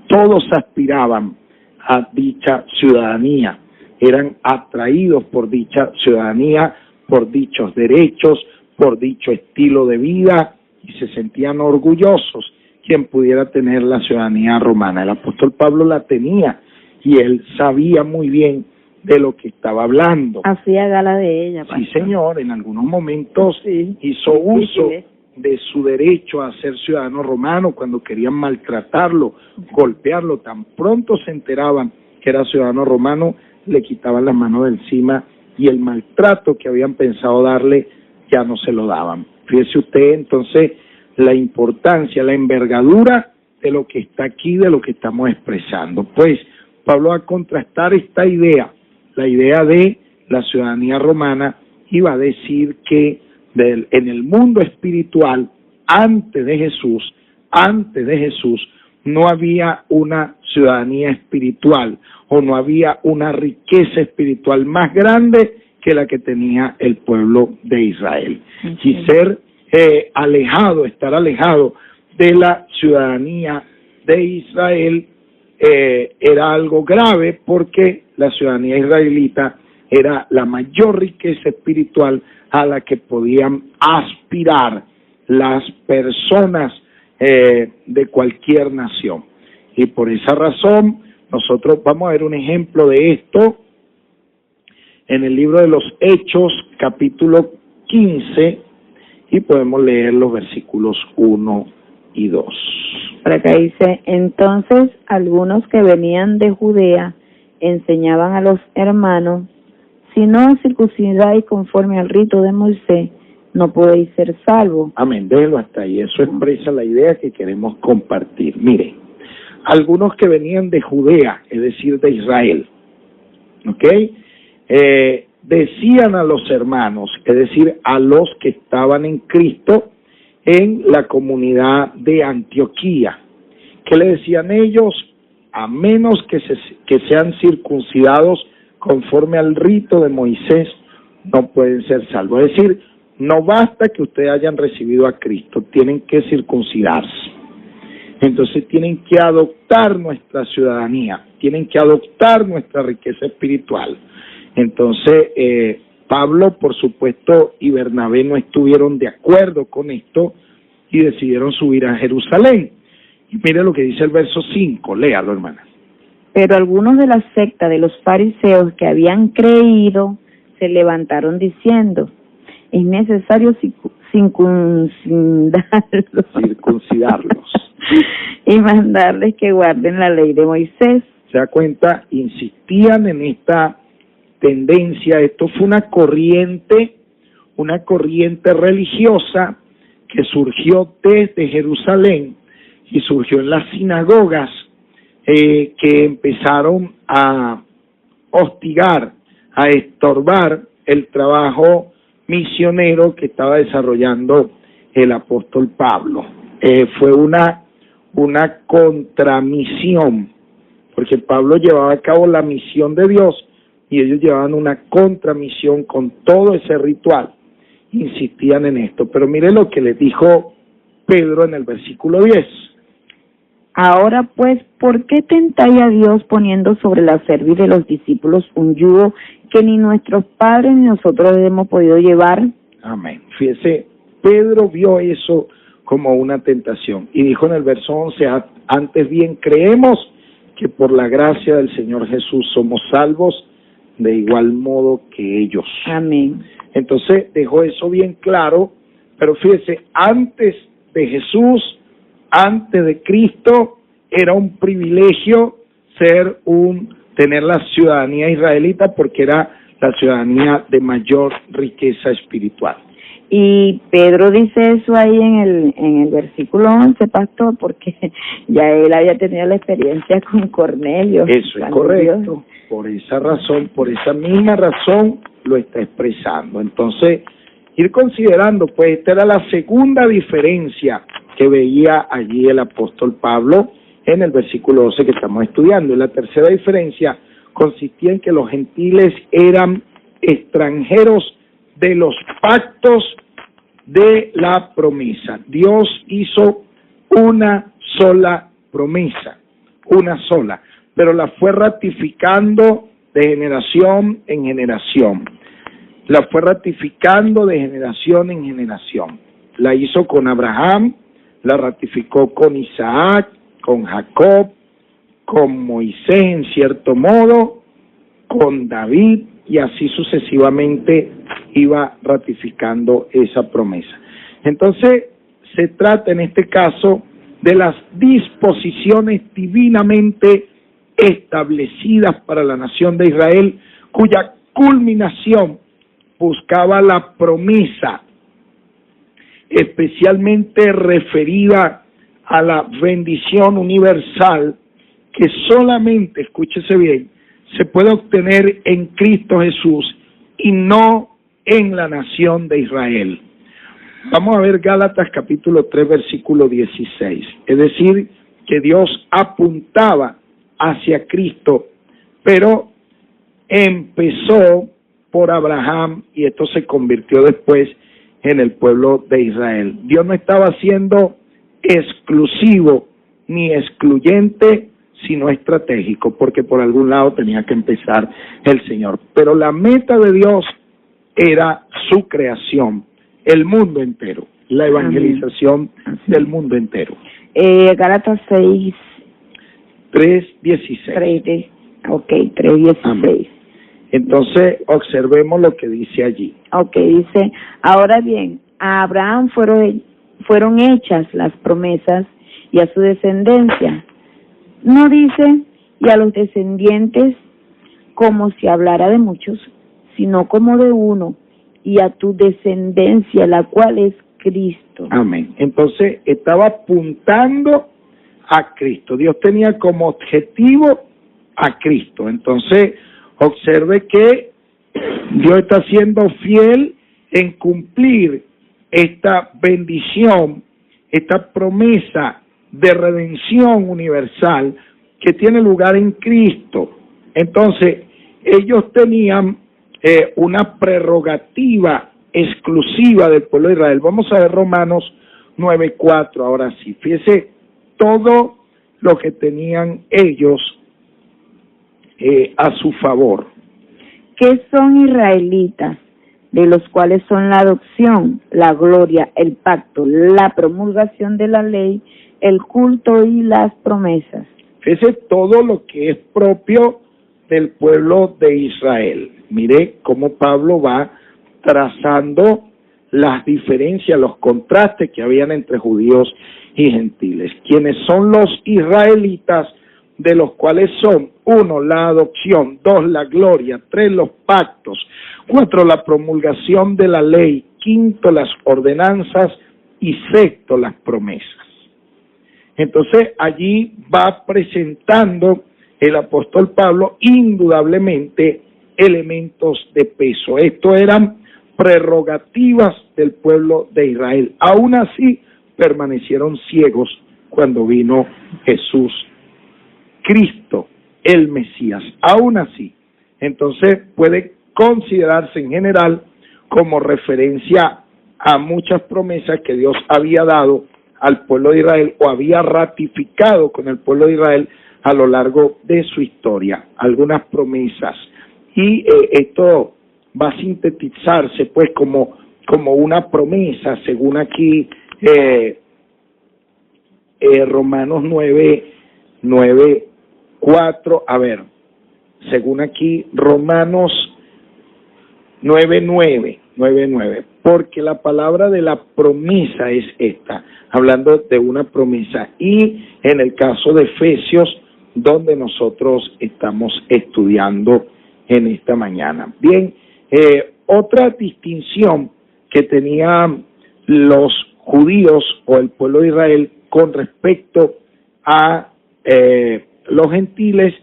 Todos aspiraban a dicha ciudadanía, eran atraídos por dicha ciudadanía, por dichos derechos, por dicho estilo de vida, y se sentían orgullosos quien pudiera tener la ciudadanía romana. El apóstol Pablo la tenía y él sabía muy bien de lo que estaba hablando. Hacía gala de ella. Sí, señor, en algunos momentos sí, hizo uso de su derecho a ser ciudadano romano cuando querían maltratarlo, golpearlo. Tan pronto se enteraban que era ciudadano romano, le quitaban las manos de encima y el maltrato que habían pensado darle ya no se lo daban. Fíjese usted entonces la importancia, la envergadura de lo que está aquí, de lo que estamos expresando. Pues Pablo, a contrastar esta idea, la idea de la ciudadanía romana, iba a decir que en el mundo espiritual, antes de Jesús, no había una ciudadanía espiritual o no había una riqueza espiritual más grande que la que tenía el pueblo de Israel. Y ser estar alejado de la ciudadanía de Israel era algo grave porque la ciudadanía israelita era la mayor riqueza espiritual a la que podían aspirar las personas de cualquier nación. Y por esa razón nosotros vamos a ver un ejemplo de esto en el libro de los Hechos, capítulo 15, y podemos leer los versículos 1 y 2. Por acá dice, entonces algunos que venían de Judea enseñaban a los hermanos, si no os circuncidáis conforme al rito de Moisés, no podéis ser salvos. Amén, déjelo hasta ahí, eso expresa la idea que queremos compartir. Mire, algunos que venían de Judea, es decir, de Israel, ¿ok? Decían a los hermanos, es decir, a los que estaban en Cristo, en la comunidad de Antioquía. ¿Qué le decían ellos? A menos que sean circuncidados conforme al rito de Moisés, no pueden ser salvos. Es decir, no basta que ustedes hayan recibido a Cristo, tienen que circuncidarse. Entonces tienen que adoptar nuestra ciudadanía, tienen que adoptar nuestra riqueza espiritual. Entonces, Pablo, por supuesto, y Bernabé no estuvieron de acuerdo con esto y decidieron subir a Jerusalén. Y mire lo que dice el verso 5, léalo, hermana. Pero algunos de la secta de los fariseos que habían creído se levantaron diciendo, es necesario circuncidarlos y mandarles que guarden la ley de Moisés. ¿Se da cuenta? Insistían en esta tendencia. Esto fue una corriente religiosa que surgió desde Jerusalén y surgió en las sinagogas que empezaron a hostigar, a estorbar el trabajo misionero que estaba desarrollando el apóstol Pablo. Fue una contramisión, porque Pablo llevaba a cabo la misión de Dios y ellos llevaban una contramisión con todo ese ritual. Insistían en esto. Pero mire lo que les dijo Pedro en el versículo 10. Ahora pues, ¿por qué tentáis a Dios poniendo sobre la cerviz de los discípulos un yugo que ni nuestros padres ni nosotros hemos podido llevar? Amén. Fíjese, Pedro vio eso como una tentación y dijo en el verso 11, antes bien creemos que por la gracia del Señor Jesús somos salvos de igual modo que ellos. Amén. Entonces dejó eso bien claro, pero fíjese, antes de Jesús, antes de Cristo, era un privilegio tener la ciudadanía israelita porque era la ciudadanía de mayor riqueza espiritual. Y Pedro dice eso ahí en el versículo 11, pastor, porque ya él había tenido la experiencia con Cornelio. Eso es correcto. Por esa razón, por esa misma razón lo está expresando. Entonces, ir considerando, pues esta era la segunda diferencia que veía allí el apóstol Pablo en el versículo 12 que estamos estudiando. Y la tercera diferencia consistía en que los gentiles eran extranjeros de los pactos de la promesa. Dios hizo una sola promesa, una sola, pero la fue ratificando de generación en generación. La fue ratificando de generación en generación. La hizo con Abraham, la ratificó con Isaac, con Jacob, con Moisés en cierto modo, con David, y así sucesivamente iba ratificando esa promesa. Entonces, se trata en este caso de las disposiciones divinamente establecidas para la nación de Israel, cuya culminación buscaba la promesa, especialmente referida a la bendición universal que solamente, escúchese bien, se puede obtener en Cristo Jesús y no en la nación de Israel. Vamos a ver Gálatas capítulo 3 versículo 16. Es decir, que Dios apuntaba hacia Cristo, pero empezó por Abraham y esto se convirtió después en el pueblo de Israel. Dios no estaba siendo exclusivo ni excluyente, sino estratégico, porque por algún lado tenía que empezar el Señor. Pero la meta de Dios era su creación, el mundo entero, la evangelización del mundo entero. Gálatas 6. 3:16. Ok, 3:16. Entonces, observemos lo que dice allí. Ok, dice, ahora bien, a Abraham fueron hechas las promesas y a su descendencia. No dice, y a los descendientes, como si hablara de muchos, sino como de uno, y a tu descendencia, la cual es Cristo. Amén. Entonces, estaba apuntando a Cristo. Dios tenía como objetivo a Cristo. Entonces, observe que Dios está siendo fiel en cumplir esta bendición, esta promesa de redención universal que tiene lugar en Cristo. Entonces, ellos tenían una prerrogativa exclusiva del pueblo de Israel. Vamos a ver Romanos 9:4, ahora sí. Fíjese todo lo que tenían ellos a su favor. ¿Qué son israelitas? De los cuales son la adopción, la gloria, el pacto, la promulgación de la ley, el culto y las promesas. Fíjese todo lo que es propio del pueblo de Israel. Mire cómo Pablo va trazando las diferencias, los contrastes que habían entre judíos y gentiles. Quienes son los israelitas, de los cuales son 1, la adopción, 2, la gloria, 3, los pactos, 4, la promulgación de la ley, 5, las ordenanzas y 6, las promesas. Entonces allí va presentando el apóstol Pablo indudablemente elementos de peso. Esto eran prerrogativas del pueblo de Israel. Aún así permanecieron ciegos cuando vino Jesús Cristo, el Mesías. Aún así, entonces puede considerarse en general como referencia a muchas promesas que Dios había dado al pueblo de Israel o había ratificado con el pueblo de Israel a lo largo de su historia, algunas promesas. Y esto va a sintetizarse pues como una promesa, según aquí Romanos 9:4, a ver, según aquí Romanos 9:9, 9:9, porque la palabra de la promesa es esta, hablando de una promesa, y en el caso de Efesios, donde nosotros estamos estudiando en esta mañana. Bien, otra distinción que tenían los judíos o el pueblo de Israel con respecto a los gentiles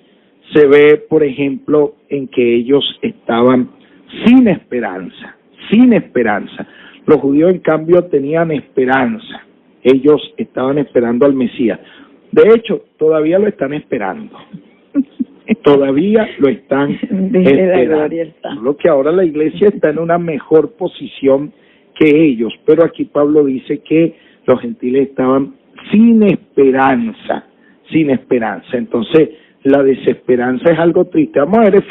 se ve, por ejemplo, en que ellos estaban sin esperanza. Los judíos, en cambio, tenían esperanza. Ellos estaban esperando al Mesías. De hecho, todavía lo están esperando. Todavía lo están esperando. Solo que ahora la iglesia está en una mejor posición que ellos. Pero aquí Pablo dice que los gentiles estaban sin esperanza. Entonces, la desesperanza es algo triste. Vamos a ver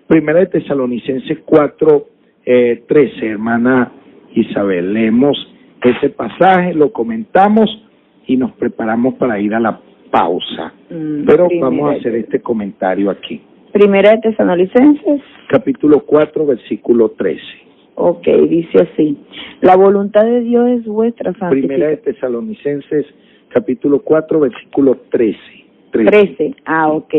Primera de Tesalonicenses 4:13, hermana Isabel. Leemos ese pasaje, lo comentamos y nos preparamos para ir a la pausa. Pero vamos a hacer este comentario aquí. Primera de Tesalonicenses, capítulo 4, versículo 13. Ok, dice así: la voluntad de Dios es vuestra santificación. Primera de Tesalonicenses, capítulo 4, versículo 13. 13, ok.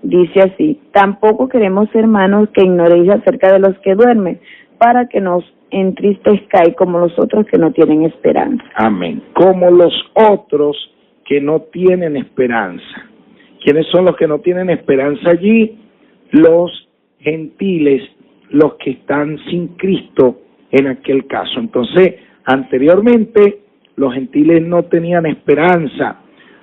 Dice así: tampoco queremos, hermanos, que ignoréis acerca de los que duermen, para que nos entristezcáis como los otros que no tienen esperanza. Amén. Como los otros que no tienen esperanza. ¿Quiénes son los que no tienen esperanza allí? Los gentiles, los que están sin Cristo en aquel caso. Entonces, anteriormente, los gentiles no tenían esperanza,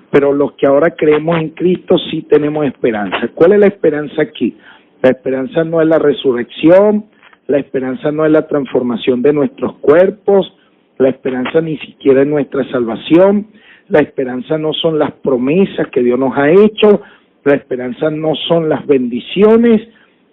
pero los que ahora creemos en Cristo sí tenemos esperanza. ¿Cuál es la esperanza aquí? La esperanza no es la resurrección, la esperanza no es la transformación de nuestros cuerpos, la esperanza ni siquiera es nuestra salvación, la esperanza no son las promesas que Dios nos ha hecho, la esperanza no son las bendiciones,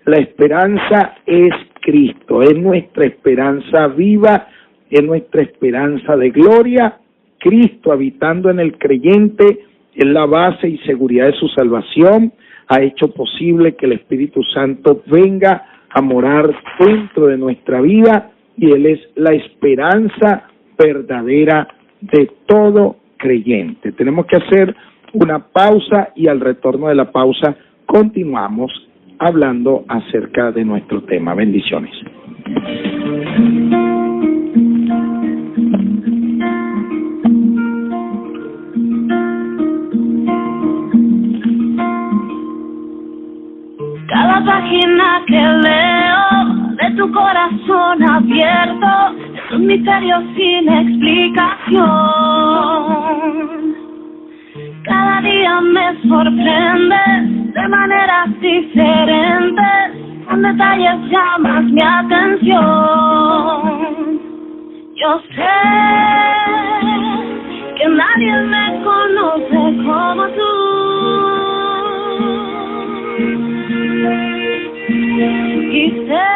la esperanza es Cristo, es nuestra esperanza viva, es nuestra esperanza de gloria. Cristo habitando en el creyente es la base y seguridad de su salvación, ha hecho posible que el Espíritu Santo venga a morar dentro de nuestra vida y Él es la esperanza verdadera de todo creyente. Tenemos que hacer una pausa y al retorno de la pausa continuamos hablando acerca de nuestro tema. Bendiciones. Cada página que leo de tu corazón abierto es un misterio sin explicación. Cada día me sorprende de maneras diferentes, con detalles llamas mi atención. Yo sé que nadie me conoce como tú. Y sé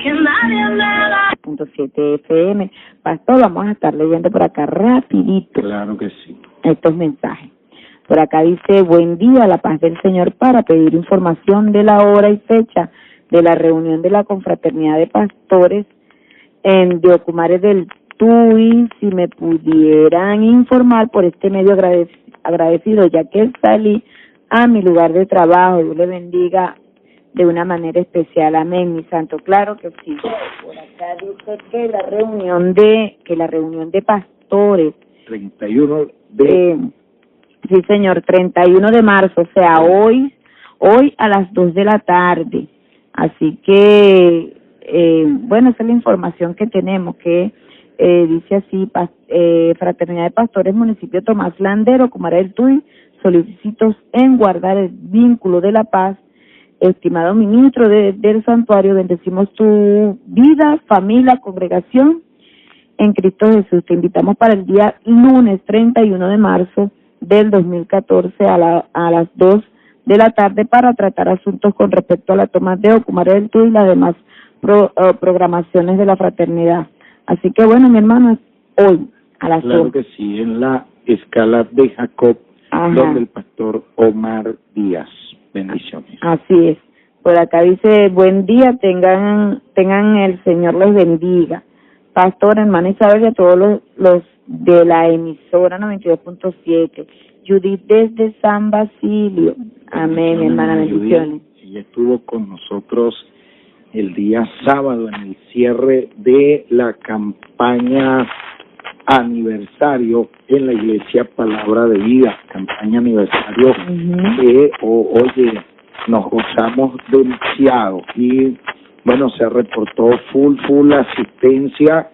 que nadie me da. 7 FM. Pastor, vamos a estar leyendo por acá rapidito. Claro que sí. Estos mensajes. Por acá dice: buen día, la paz del Señor, para pedir información de la hora y fecha de la reunión de la confraternidad de pastores de Ocumare del Tuy, si me pudieran informar por este medio agradecido, ya que salí a mi lugar de trabajo. Dios le bendiga de una manera especial. Amén, mi santo. Claro que sí. Por acá dice que la reunión de pastores 31 de sí, señor, 31 de marzo, o sea, hoy a las 2 de la tarde. Así que bueno, esa es la información que tenemos, que dice así: Fraternidad de Pastores, Municipio Tomás Landero, Ocumare del Tuy, solicitos en guardar el vínculo de la paz. Estimado ministro del santuario, bendecimos tu vida, familia, congregación en Cristo Jesús. Te invitamos para el día lunes 31 de marzo del 2014 a las 2 de la tarde para tratar asuntos con respecto a la toma de Ocumare del Tuy y las demás programaciones de la fraternidad. Así que bueno, mi hermano, es hoy a las 2. Claro que sí, en la escala de Jacob, donde el pastor Omar Díaz. Bendiciones. Así es. Por acá dice, buen día, tengan el Señor les bendiga. Pastor, hermana Isabel y a todos los de la emisora 92.7. Judith desde San Basilio. Amén, hermana, bendiciones. Ella estuvo con nosotros el día sábado en el cierre de la campaña aniversario en la Iglesia Palabra de Vida, campaña aniversario que, oye, nos gozamos demasiado y bueno, se reportó full asistencia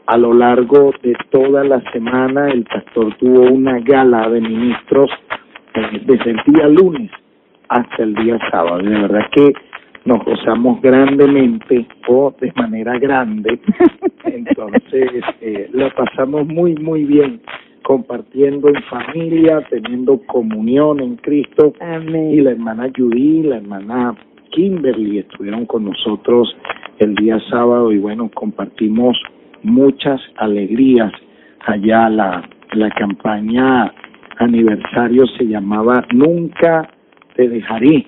a lo largo de toda la semana. El pastor tuvo una gala de ministros desde el día lunes hasta el día sábado, y de verdad que nos gozamos grandemente o de manera grande. Entonces la pasamos muy bien, compartiendo en familia, teniendo comunión en Cristo. Amén. Y la hermana Judy, la hermana Kimberly estuvieron con nosotros el día sábado y bueno, compartimos muchas alegrías allá. La campaña aniversario se llamaba Nunca te dejaré.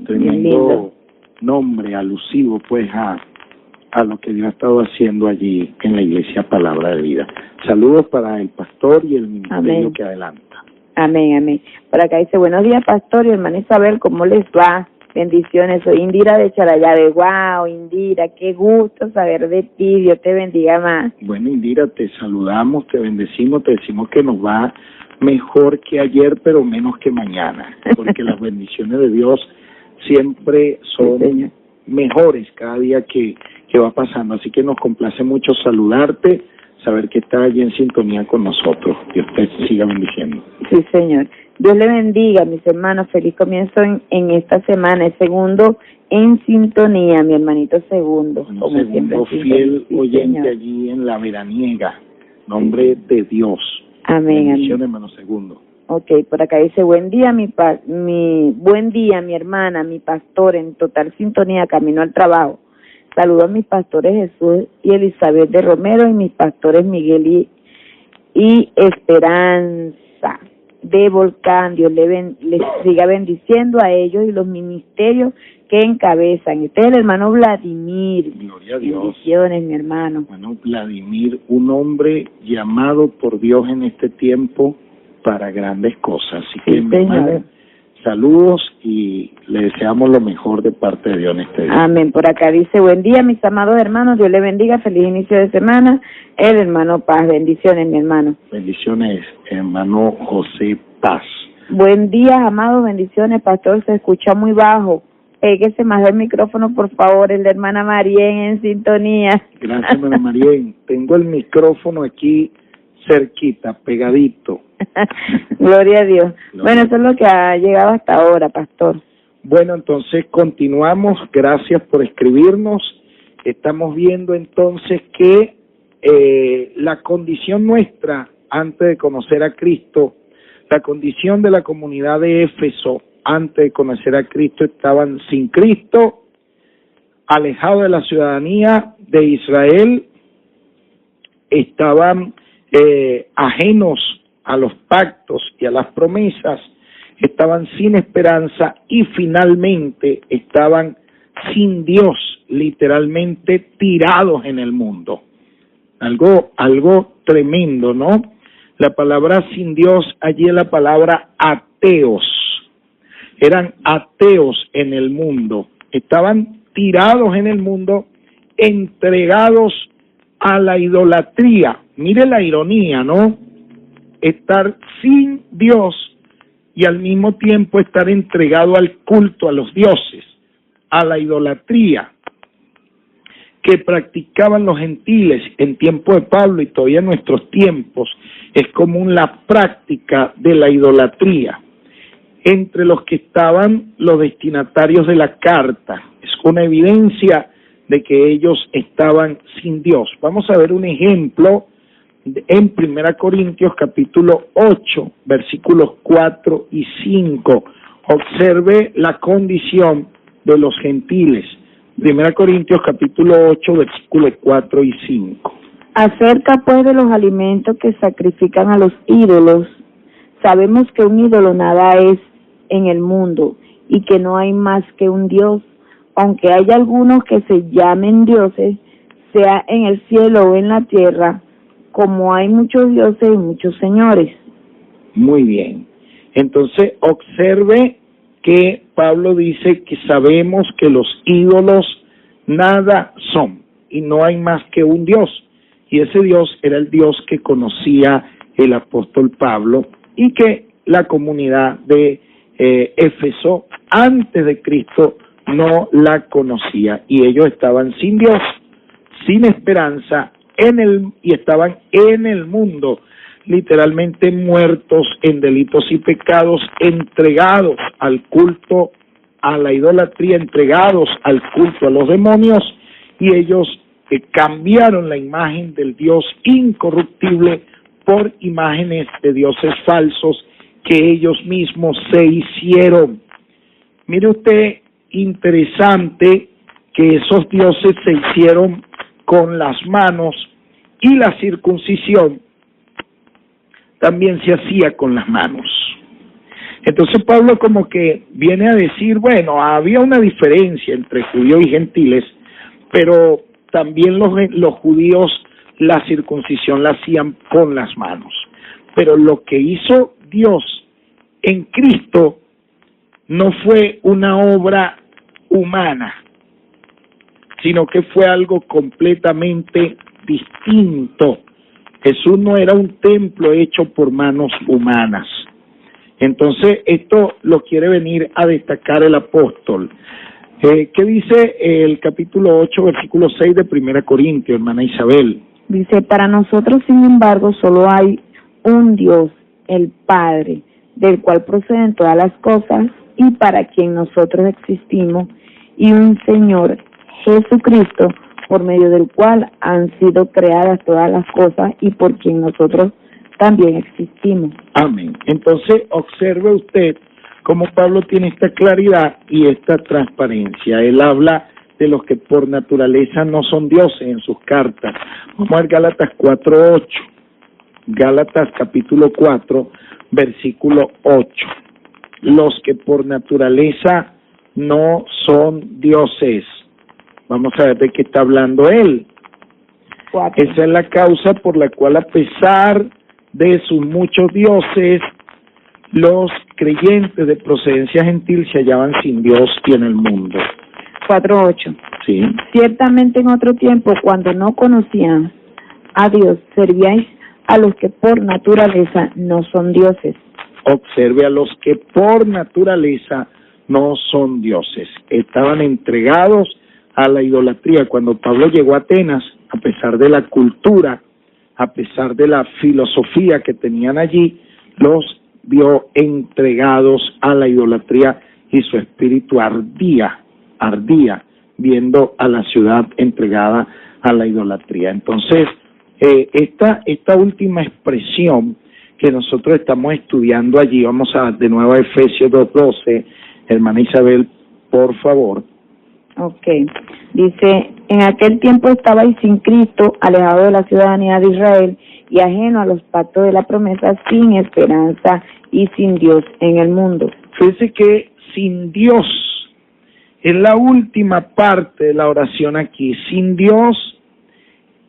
Tremendo nombre alusivo pues a lo que Dios ha estado haciendo allí en la Iglesia Palabra de Vida. Saludos para el pastor y el ministerio que adelanta. Amén. Por acá dice, buenos días, pastor y hermana Isabel, ¿cómo les va? Bendiciones, soy Indira de Charallave. Wow, Indira, qué gusto saber de ti, Dios te bendiga más. Bueno, Indira, te saludamos, te bendecimos, te decimos que nos va mejor que ayer, pero menos que mañana, porque las bendiciones de Dios siempre son mejores cada día que va pasando, así que nos complace mucho saludarte, saber que estás allí en sintonía con nosotros. Dios te siga bendiciendo. Sí, Señor. Dios le bendiga, mis hermanos. Feliz comienzo en esta semana. El segundo en sintonía, mi hermanito Segundo. Bueno, como Segundo, siempre, fiel sí, oyente Señor. allí en la veraniega. Nombre de Dios. Amén. Bendiciones, hermano Segundo. Ok, por acá dice, buen día, mi hermana, mi pastor, en total sintonía, camino al trabajo. Saludo a mis pastores Jesús y Elizabeth de Romero y mis pastores Miguel y Esperanza de Volcán. Dios les siga bendiciendo a ellos y los ministerios que encabezan. Este es el hermano Vladimir. Gloria a Dios. Bendiciones, mi hermano. Bueno, Vladimir, un hombre llamado por Dios en este tiempo para grandes cosas. Así que, mi hermano, saludos y le deseamos lo mejor de parte de Dios en este día. Amén. Por acá dice, buen día, mis amados hermanos, Dios les bendiga, feliz inicio de semana. El hermano Paz, bendiciones, mi hermano. Bendiciones, hermano José Paz. Buen día, amados, bendiciones, pastor, se escucha muy bajo. Péguese más del micrófono, por favor, el de hermana Marien en sintonía. Gracias, hermana Marien. Tengo el micrófono aquí cerquita, pegadito. Gloria a Dios. Bueno, eso es lo que ha llegado hasta ahora, pastor. Bueno, entonces continuamos. Gracias por escribirnos. Estamos viendo entonces que la condición nuestra antes de conocer a Cristo, la condición de la comunidad de Éfeso antes de conocer a Cristo, estaban sin Cristo, alejados de la ciudadanía de Israel, estaban ajenos a los pactos y a las promesas, estaban sin esperanza y finalmente estaban sin Dios, literalmente tirados en el mundo. Algo tremendo, ¿no? La palabra sin Dios allí es la palabra ateos. Eran ateos en el mundo, estaban tirados en el mundo, entregados a la idolatría. Mire la ironía, ¿no? Estar sin Dios y al mismo tiempo estar entregado al culto a los dioses, a la idolatría que practicaban los gentiles en tiempo de Pablo y todavía en nuestros tiempos. Es común la práctica de la idolatría entre los que estaban los destinatarios de la carta. Es una evidencia de que ellos estaban sin Dios. Vamos a ver un ejemplo en 1 Corintios capítulo 8, versículos 4 y 5. Observe la condición de los gentiles. 1 Corintios capítulo 8, versículos 4 y 5. Acerca pues de los alimentos que sacrifican a los ídolos, sabemos que un ídolo nada es en el mundo, y que no hay más que un Dios, aunque haya algunos que se llamen dioses, sea en el cielo o en la tierra, como hay muchos dioses y muchos señores. Muy bien. Entonces, observe que Pablo dice que sabemos que los ídolos nada son y no hay más que un Dios. Y ese Dios era el Dios que conocía el apóstol Pablo y que la comunidad de Éfeso antes de Cristo no la conocía, y ellos estaban sin Dios, sin esperanza y estaban en el mundo, literalmente muertos en delitos y pecados, entregados al culto a la idolatría, entregados al culto a los demonios, y ellos cambiaron la imagen del Dios incorruptible por imágenes de dioses falsos que ellos mismos se hicieron. Mire usted, interesante que esos dioses se hicieron con las manos, y la circuncisión también se hacía con las manos. Entonces Pablo como que viene a decir, bueno, había una diferencia entre judíos y gentiles, pero también los judíos la circuncisión la hacían con las manos. Pero lo que hizo Dios en Cristo no fue una obra humana, sino que fue algo completamente distinto. Jesús no era un templo hecho por manos humanas. Entonces, esto lo quiere venir a destacar el apóstol. ¿Qué dice el capítulo 8, versículo 6 de 1 Corintios, hermana Isabel? Dice, para nosotros, sin embargo, solo hay un Dios, el Padre, del cual proceden todas las cosas y para quien nosotros existimos, y un Señor, Jesucristo, por medio del cual han sido creadas todas las cosas y por quien nosotros también existimos. Amén. Entonces, observe usted cómo Pablo tiene esta claridad y esta transparencia. Él habla de los que por naturaleza no son dioses en sus cartas. Vamos a ver Gálatas 4:8. Gálatas capítulo 4, versículo 8. Los que por naturaleza no son dioses. Vamos a ver de qué está hablando él. 4. Esa es la causa por la cual, a pesar de sus muchos dioses, los creyentes de procedencia gentil se hallaban sin Dios y en el mundo. 4:8. Sí. Ciertamente en otro tiempo, cuando no conocían a Dios, servíais a los que por naturaleza no son dioses. Observe, a los que por naturaleza no son dioses. Estaban entregados a la idolatría. Cuando Pablo llegó a Atenas, a pesar de la cultura, a pesar de la filosofía que tenían allí, los vio entregados a la idolatría y su espíritu ardía viendo a la ciudad entregada a la idolatría. Entonces, esta última expresión que nosotros estamos estudiando allí, vamos de nuevo a Efesios 2:12, hermana Isabel, por favor. Ok, dice, en aquel tiempo estabais sin Cristo, alejado de la ciudadanía de Israel y ajeno a los pactos de la promesa, sin esperanza y sin Dios en el mundo. Fíjese que sin Dios es la última parte de la oración aquí, sin Dios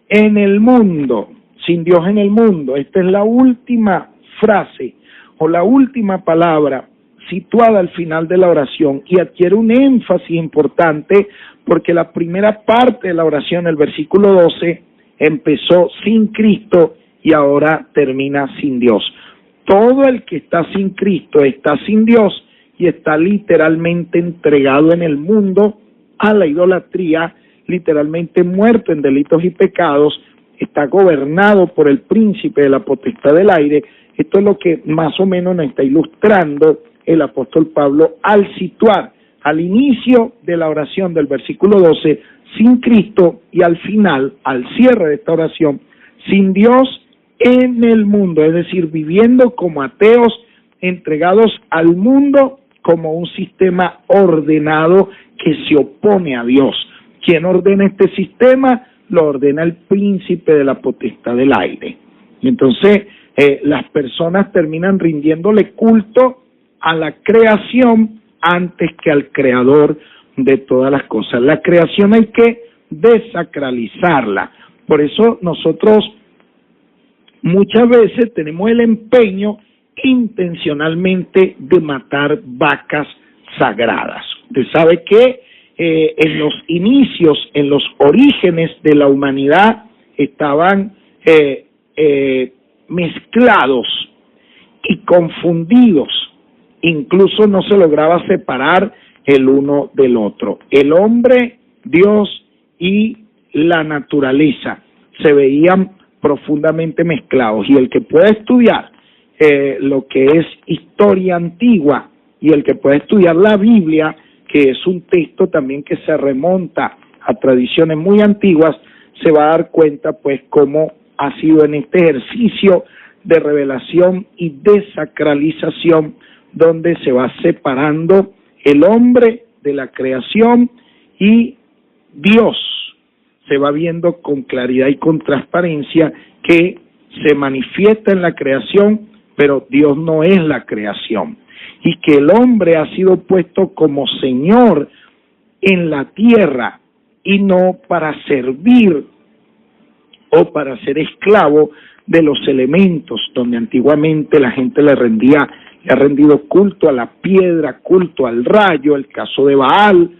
en el mundo, sin Dios en el mundo. Esta es la última frase o la última palabra situada al final de la oración, y adquiere un énfasis importante porque la primera parte de la oración, el versículo 12, empezó sin Cristo y ahora termina sin Dios. Todo el que está sin Cristo está sin Dios y está literalmente entregado en el mundo a la idolatría, literalmente muerto en delitos y pecados, está gobernado por el príncipe de la potestad del aire. Esto es lo que más o menos nos está ilustrando el apóstol Pablo al situar al inicio de la oración del versículo 12 sin Cristo y al final, al cierre de esta oración, sin Dios en el mundo, es decir, viviendo como ateos, entregados al mundo como un sistema ordenado que se opone a Dios. ¿Quién ordena este sistema? Lo ordena el príncipe de la potestad del aire. Y entonces las personas terminan rindiéndole culto a la creación antes que al Creador de todas las cosas. La creación hay que desacralizarla. Por eso nosotros muchas veces tenemos el empeño intencionalmente de matar vacas sagradas. Usted sabe que en los inicios, en los orígenes de la humanidad estaban mezclados y confundidos, incluso no se lograba separar el uno del otro. El hombre, Dios y la naturaleza se veían profundamente mezclados, y el que pueda estudiar lo que es historia antigua y el que pueda estudiar la Biblia, que es un texto también que se remonta a tradiciones muy antiguas, se va a dar cuenta pues cómo ha sido en este ejercicio de revelación y desacralización donde se va separando el hombre de la creación y Dios. Se va viendo con claridad y con transparencia que se manifiesta en la creación, pero Dios no es la creación, y que el hombre ha sido puesto como Señor en la tierra y no para servir o para ser esclavo de los elementos, donde antiguamente la gente le ha rendido culto a la piedra, culto al rayo, el caso de Baal,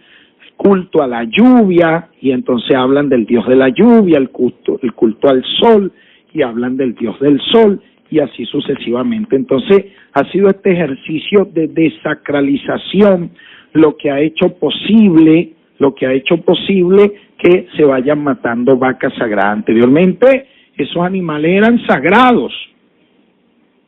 culto a la lluvia, y entonces hablan del dios de la lluvia, el culto al sol, y hablan del dios del sol, y así sucesivamente. Entonces ha sido este ejercicio de desacralización lo que ha hecho posible que se vayan matando vacas sagradas. Anteriormente esos animales eran sagrados,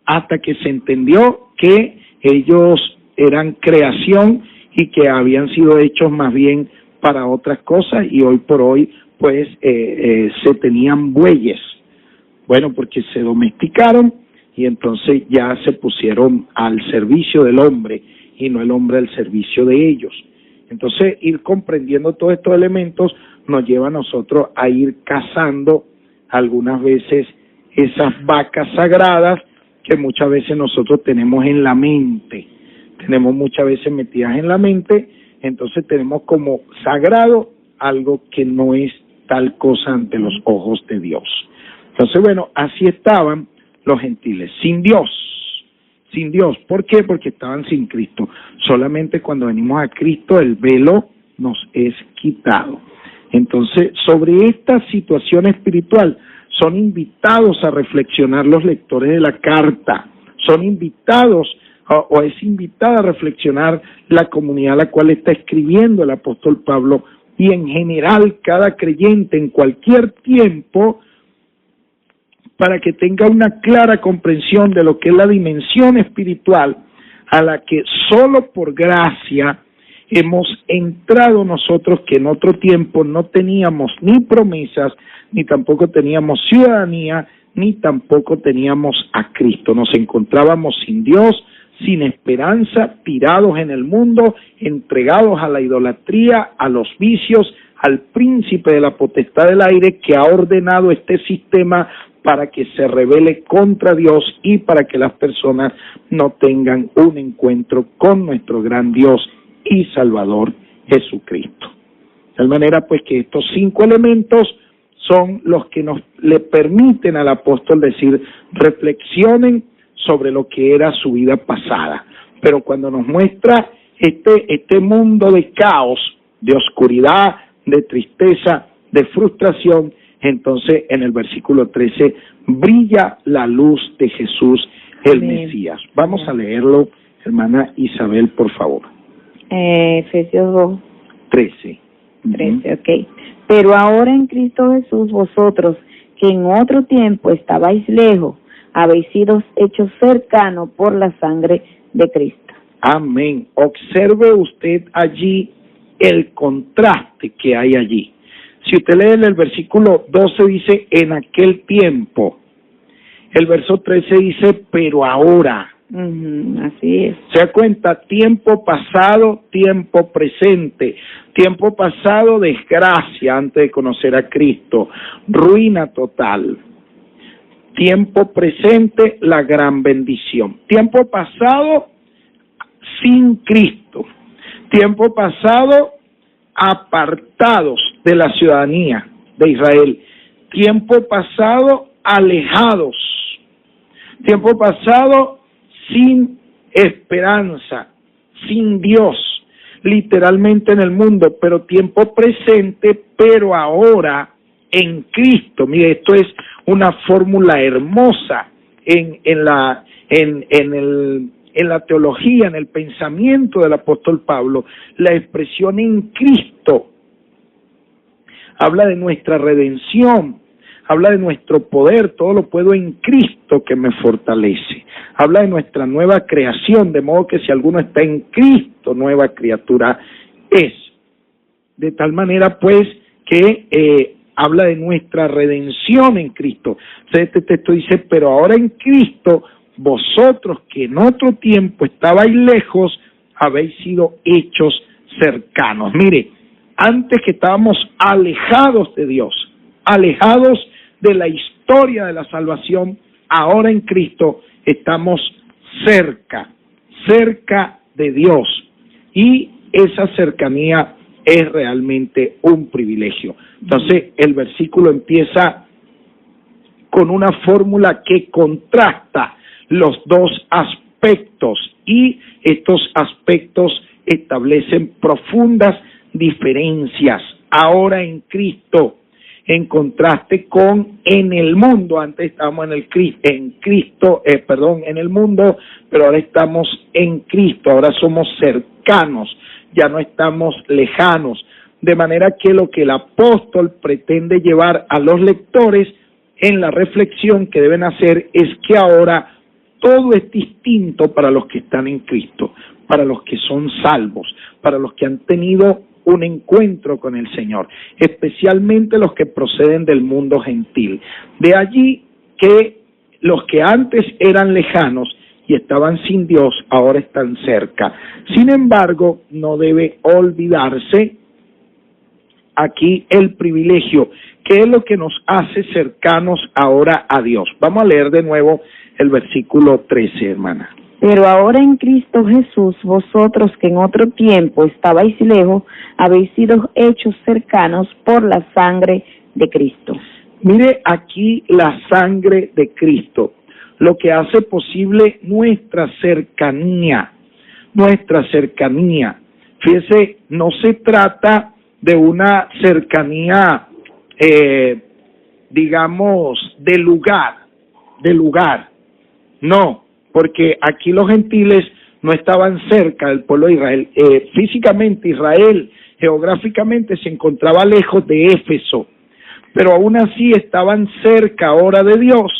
hasta que se entendió que ellos eran creación y que habían sido hechos más bien para otras cosas, y hoy por hoy pues se tenían bueyes. Bueno, porque se domesticaron y entonces ya se pusieron al servicio del hombre y no el hombre al servicio de ellos. Entonces, ir comprendiendo todos estos elementos nos lleva a nosotros a ir cazando algunas veces esas vacas sagradas que muchas veces nosotros tenemos en la mente, tenemos muchas veces metidas en la mente. Entonces tenemos como sagrado algo que no es tal cosa ante los ojos de Dios. Entonces, bueno, así estaban los gentiles, sin Dios. ¿Por qué? Porque estaban sin Cristo. Solamente cuando venimos a Cristo el velo nos es quitado. Entonces, sobre esta situación espiritual son invitados a reflexionar los lectores de la carta, son invitados o es invitada a reflexionar la comunidad a la cual está escribiendo el apóstol Pablo, y en general cada creyente en cualquier tiempo, para que tenga una clara comprensión de lo que es la dimensión espiritual a la que solo por gracia hemos entrado nosotros, que en otro tiempo no teníamos ni promesas, ni tampoco teníamos ciudadanía, ni tampoco teníamos a Cristo. Nos encontrábamos sin Dios, sin esperanza, tirados en el mundo, entregados a la idolatría, a los vicios, al príncipe de la potestad del aire que ha ordenado este sistema para que se rebele contra Dios y para que las personas no tengan un encuentro con nuestro gran Dios y Salvador Jesucristo. De tal manera pues que estos 5 elementos son los que le permiten al apóstol decir, reflexionen sobre lo que era su vida pasada. Pero cuando nos muestra este mundo de caos, de oscuridad, de tristeza, de frustración, entonces en el versículo 13 brilla la luz de Jesús el Amén. Mesías. Vamos a leerlo, hermana Isabel, por favor. Efesios 2. 13. 13, ok. Pero ahora en Cristo Jesús, vosotros, que en otro tiempo estabais lejos, habéis sido hechos cercanos por la sangre de Cristo. Amén. Observe usted allí el contraste que hay allí. Si usted lee en el versículo 12 dice, en aquel tiempo. El verso 13 dice, pero ahora. Así es. Se da cuenta, tiempo pasado, tiempo presente. Tiempo pasado, desgracia antes de conocer a Cristo. Ruina total. Tiempo presente, la gran bendición. Tiempo pasado, sin Cristo. Tiempo pasado, apartados de la ciudadanía de Israel. Tiempo pasado, alejados. Tiempo pasado, sin esperanza, sin Dios, literalmente en el mundo, pero tiempo presente, pero ahora en Cristo. Mire, esto es una fórmula hermosa en la teología, en el pensamiento del apóstol Pablo. La expresión en Cristo habla de nuestra redención, habla de nuestro poder, todo lo puedo en Cristo que me fortalece. Habla de nuestra nueva creación, de modo que si alguno está en Cristo, nueva criatura es. De tal manera, pues, que habla de nuestra redención en Cristo. Entonces, este texto dice, pero ahora en Cristo, vosotros que en otro tiempo estabais lejos, habéis sido hechos cercanos. Mire, antes que estábamos alejados de Dios, alejados de la historia de la salvación, ahora en Cristo estamos cerca de Dios. Y esa cercanía es realmente un privilegio. Entonces, el versículo empieza con una fórmula que contrasta los dos aspectos, y estos aspectos establecen profundas diferencias. Ahora en Cristo, en contraste con en el mundo. Antes estábamos en el mundo, pero ahora estamos en Cristo. Ahora somos cercanos, ya no estamos lejanos. De manera que lo que el apóstol pretende llevar a los lectores en la reflexión que deben hacer es que ahora todo es distinto para los que están en Cristo, para los que son salvos, para los que han tenido un encuentro con el Señor, especialmente los que proceden del mundo gentil. De allí que los que antes eran lejanos y estaban sin Dios, ahora están cerca. Sin embargo, no debe olvidarse aquí el privilegio, que es lo que nos hace cercanos ahora a Dios. Vamos a leer de nuevo el versículo 13, hermana. Pero ahora en Cristo Jesús, vosotros que en otro tiempo estabais lejos, habéis sido hechos cercanos por la sangre de Cristo. Mire aquí la sangre de Cristo, lo que hace posible nuestra cercanía. Fíjese, no se trata de una cercanía, digamos, de lugar, no, porque aquí los gentiles no estaban cerca del pueblo de Israel. Físicamente Israel, geográficamente, se encontraba lejos de Éfeso, pero aún así estaban cerca ahora de Dios.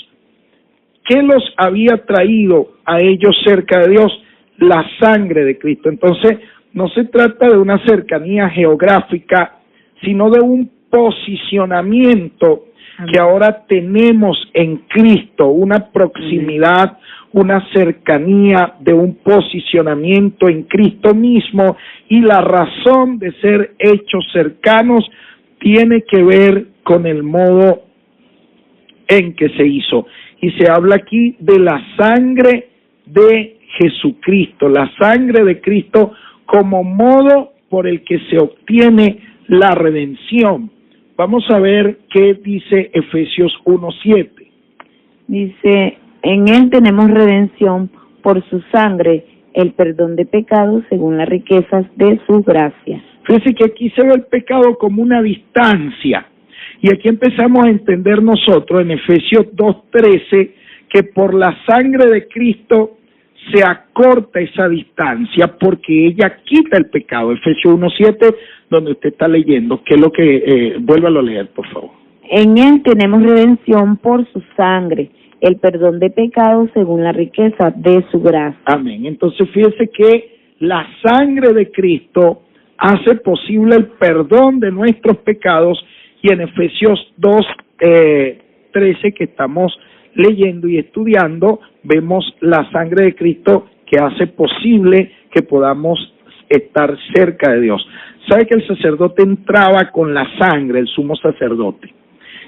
¿Qué los había traído a ellos cerca de Dios? La sangre de Cristo. Entonces, no se trata de una cercanía geográfica, sino de un posicionamiento que ahora tenemos en Cristo, una proximidad, una cercanía de un posicionamiento en Cristo mismo, y la razón de ser hechos cercanos tiene que ver con el modo en que se hizo. Y se habla aquí de la sangre de Jesucristo, la sangre de Cristo como modo por el que se obtiene la redención. Vamos a ver qué dice Efesios 1:7. Dice, en Él tenemos redención por su sangre, el perdón de pecados según las riquezas de su gracia. Fíjese que aquí se ve el pecado como una distancia. Y aquí empezamos a entender nosotros en Efesios 2:13 que por la sangre de Cristo se acorta esa distancia porque ella quita el pecado. Efesios 1:7, donde usted está leyendo, que es lo que, vuélvalo a leer, por favor. En Él tenemos redención por su sangre, el perdón de pecados según la riqueza de su gracia. Amén. Entonces fíjese que la sangre de Cristo hace posible el perdón de nuestros pecados, y en Efesios 2:13 que estamos leyendo y estudiando, vemos la sangre de Cristo que hace posible que podamos estar cerca de Dios. ¿Sabe que el sacerdote entraba con la sangre, el sumo sacerdote?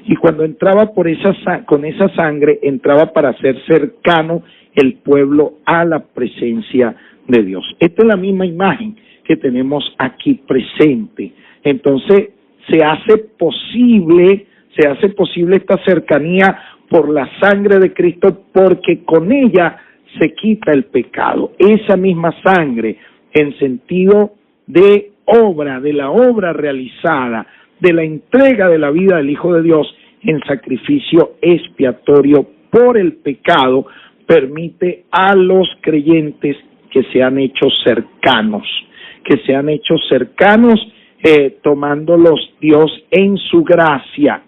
Y cuando entraba con esa sangre, entraba para hacer cercano el pueblo a la presencia de Dios. Esta es la misma imagen que tenemos aquí presente. Entonces, se hace posible esta cercanía por la sangre de Cristo, porque con ella se quita el pecado. Esa misma sangre, en sentido de obra, de la obra realizada, de la entrega de la vida del Hijo de Dios en sacrificio expiatorio por el pecado, permite a los creyentes que se han hecho cercanos, tomándolos Dios en su gracia.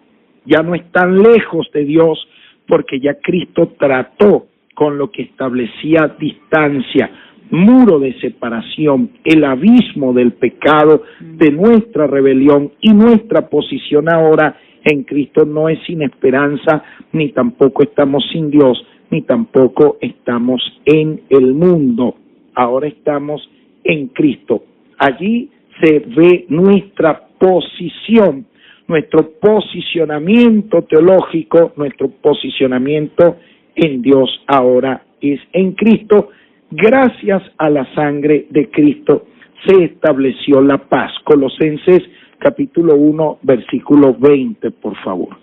Ya no están lejos de Dios, porque ya Cristo trató con lo que establecía distancia, muro de separación, el abismo del pecado, de nuestra rebelión, y nuestra posición ahora en Cristo no es sin esperanza, ni tampoco estamos sin Dios, ni tampoco estamos en el mundo. Ahora estamos en Cristo. Allí se ve nuestra posición, nuestro posicionamiento teológico, nuestro posicionamiento en Dios ahora es en Cristo. Gracias a la sangre de Cristo se estableció la paz. Colosenses capítulo 1, versículo 20, por favor.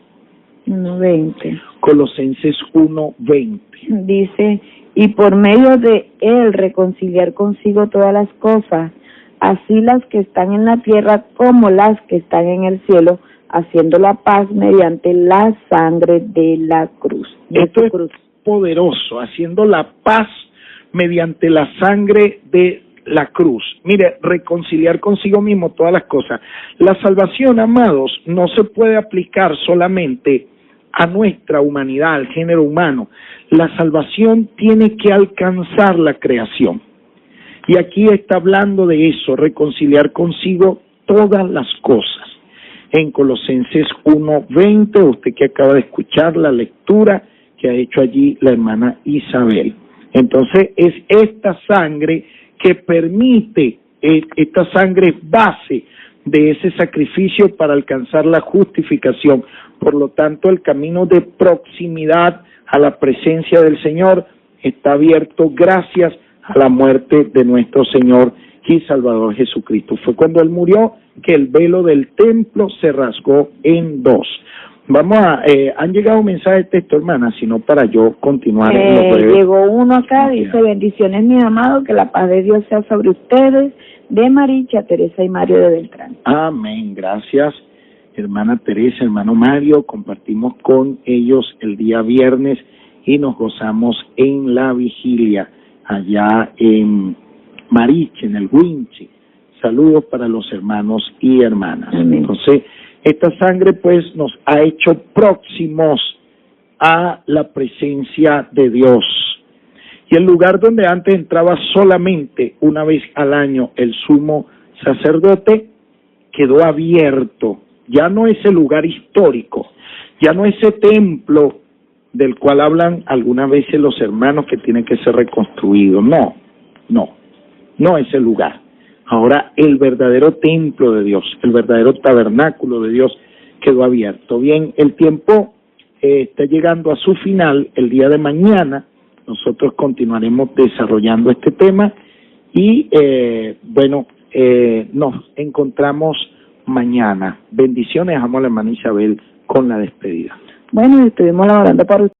1:20. Colosenses 1:20. Dice, y por medio de él reconciliar consigo todas las cosas, así las que están en la tierra como las que están en el cielo, haciendo la paz mediante la sangre de la cruz. Esto es poderoso, haciendo la paz mediante la sangre de la cruz. Mire, reconciliar consigo mismo todas las cosas. La salvación, amados, no se puede aplicar solamente a nuestra humanidad, al género humano. La salvación tiene que alcanzar la creación. Y aquí está hablando de eso, reconciliar consigo todas las cosas. En Colosenses 1:20, usted que acaba de escuchar la lectura que ha hecho allí la hermana Isabel. Entonces, es esta sangre que permite, esta sangre es base de ese sacrificio para alcanzar la justificación. Por lo tanto, el camino de proximidad a la presencia del Señor está abierto gracias a la muerte de nuestro Señor y Salvador Jesucristo. Fue cuando Él murió que el velo del templo se rasgó en dos. Han llegado mensajes de texto, hermana, sino para yo continuar. Llegó uno acá, dice, bendiciones, mi amado, que la paz de Dios sea sobre ustedes, de Maricha, Teresa y Mario de Beltrán. Amén, gracias, hermana Teresa, hermano Mario, compartimos con ellos el día viernes y nos gozamos en la vigilia allá en Mariche, en el Huinche. Saludos para los hermanos y hermanas. Amén. Entonces, esta sangre pues nos ha hecho próximos a la presencia de Dios. Y el lugar donde antes entraba solamente una vez al año el sumo sacerdote quedó abierto. Ya no es el lugar histórico, ya no ese templo del cual hablan algunas veces los hermanos que tiene que ser reconstruido. No es el lugar. Ahora el verdadero templo de Dios, el verdadero tabernáculo de Dios quedó abierto. Bien, el tiempo está llegando a su final. El día de mañana nosotros continuaremos desarrollando este tema y nos encontramos mañana. Bendiciones, amo a la hermana Isabel con la despedida. Bueno, estuvimos laborando para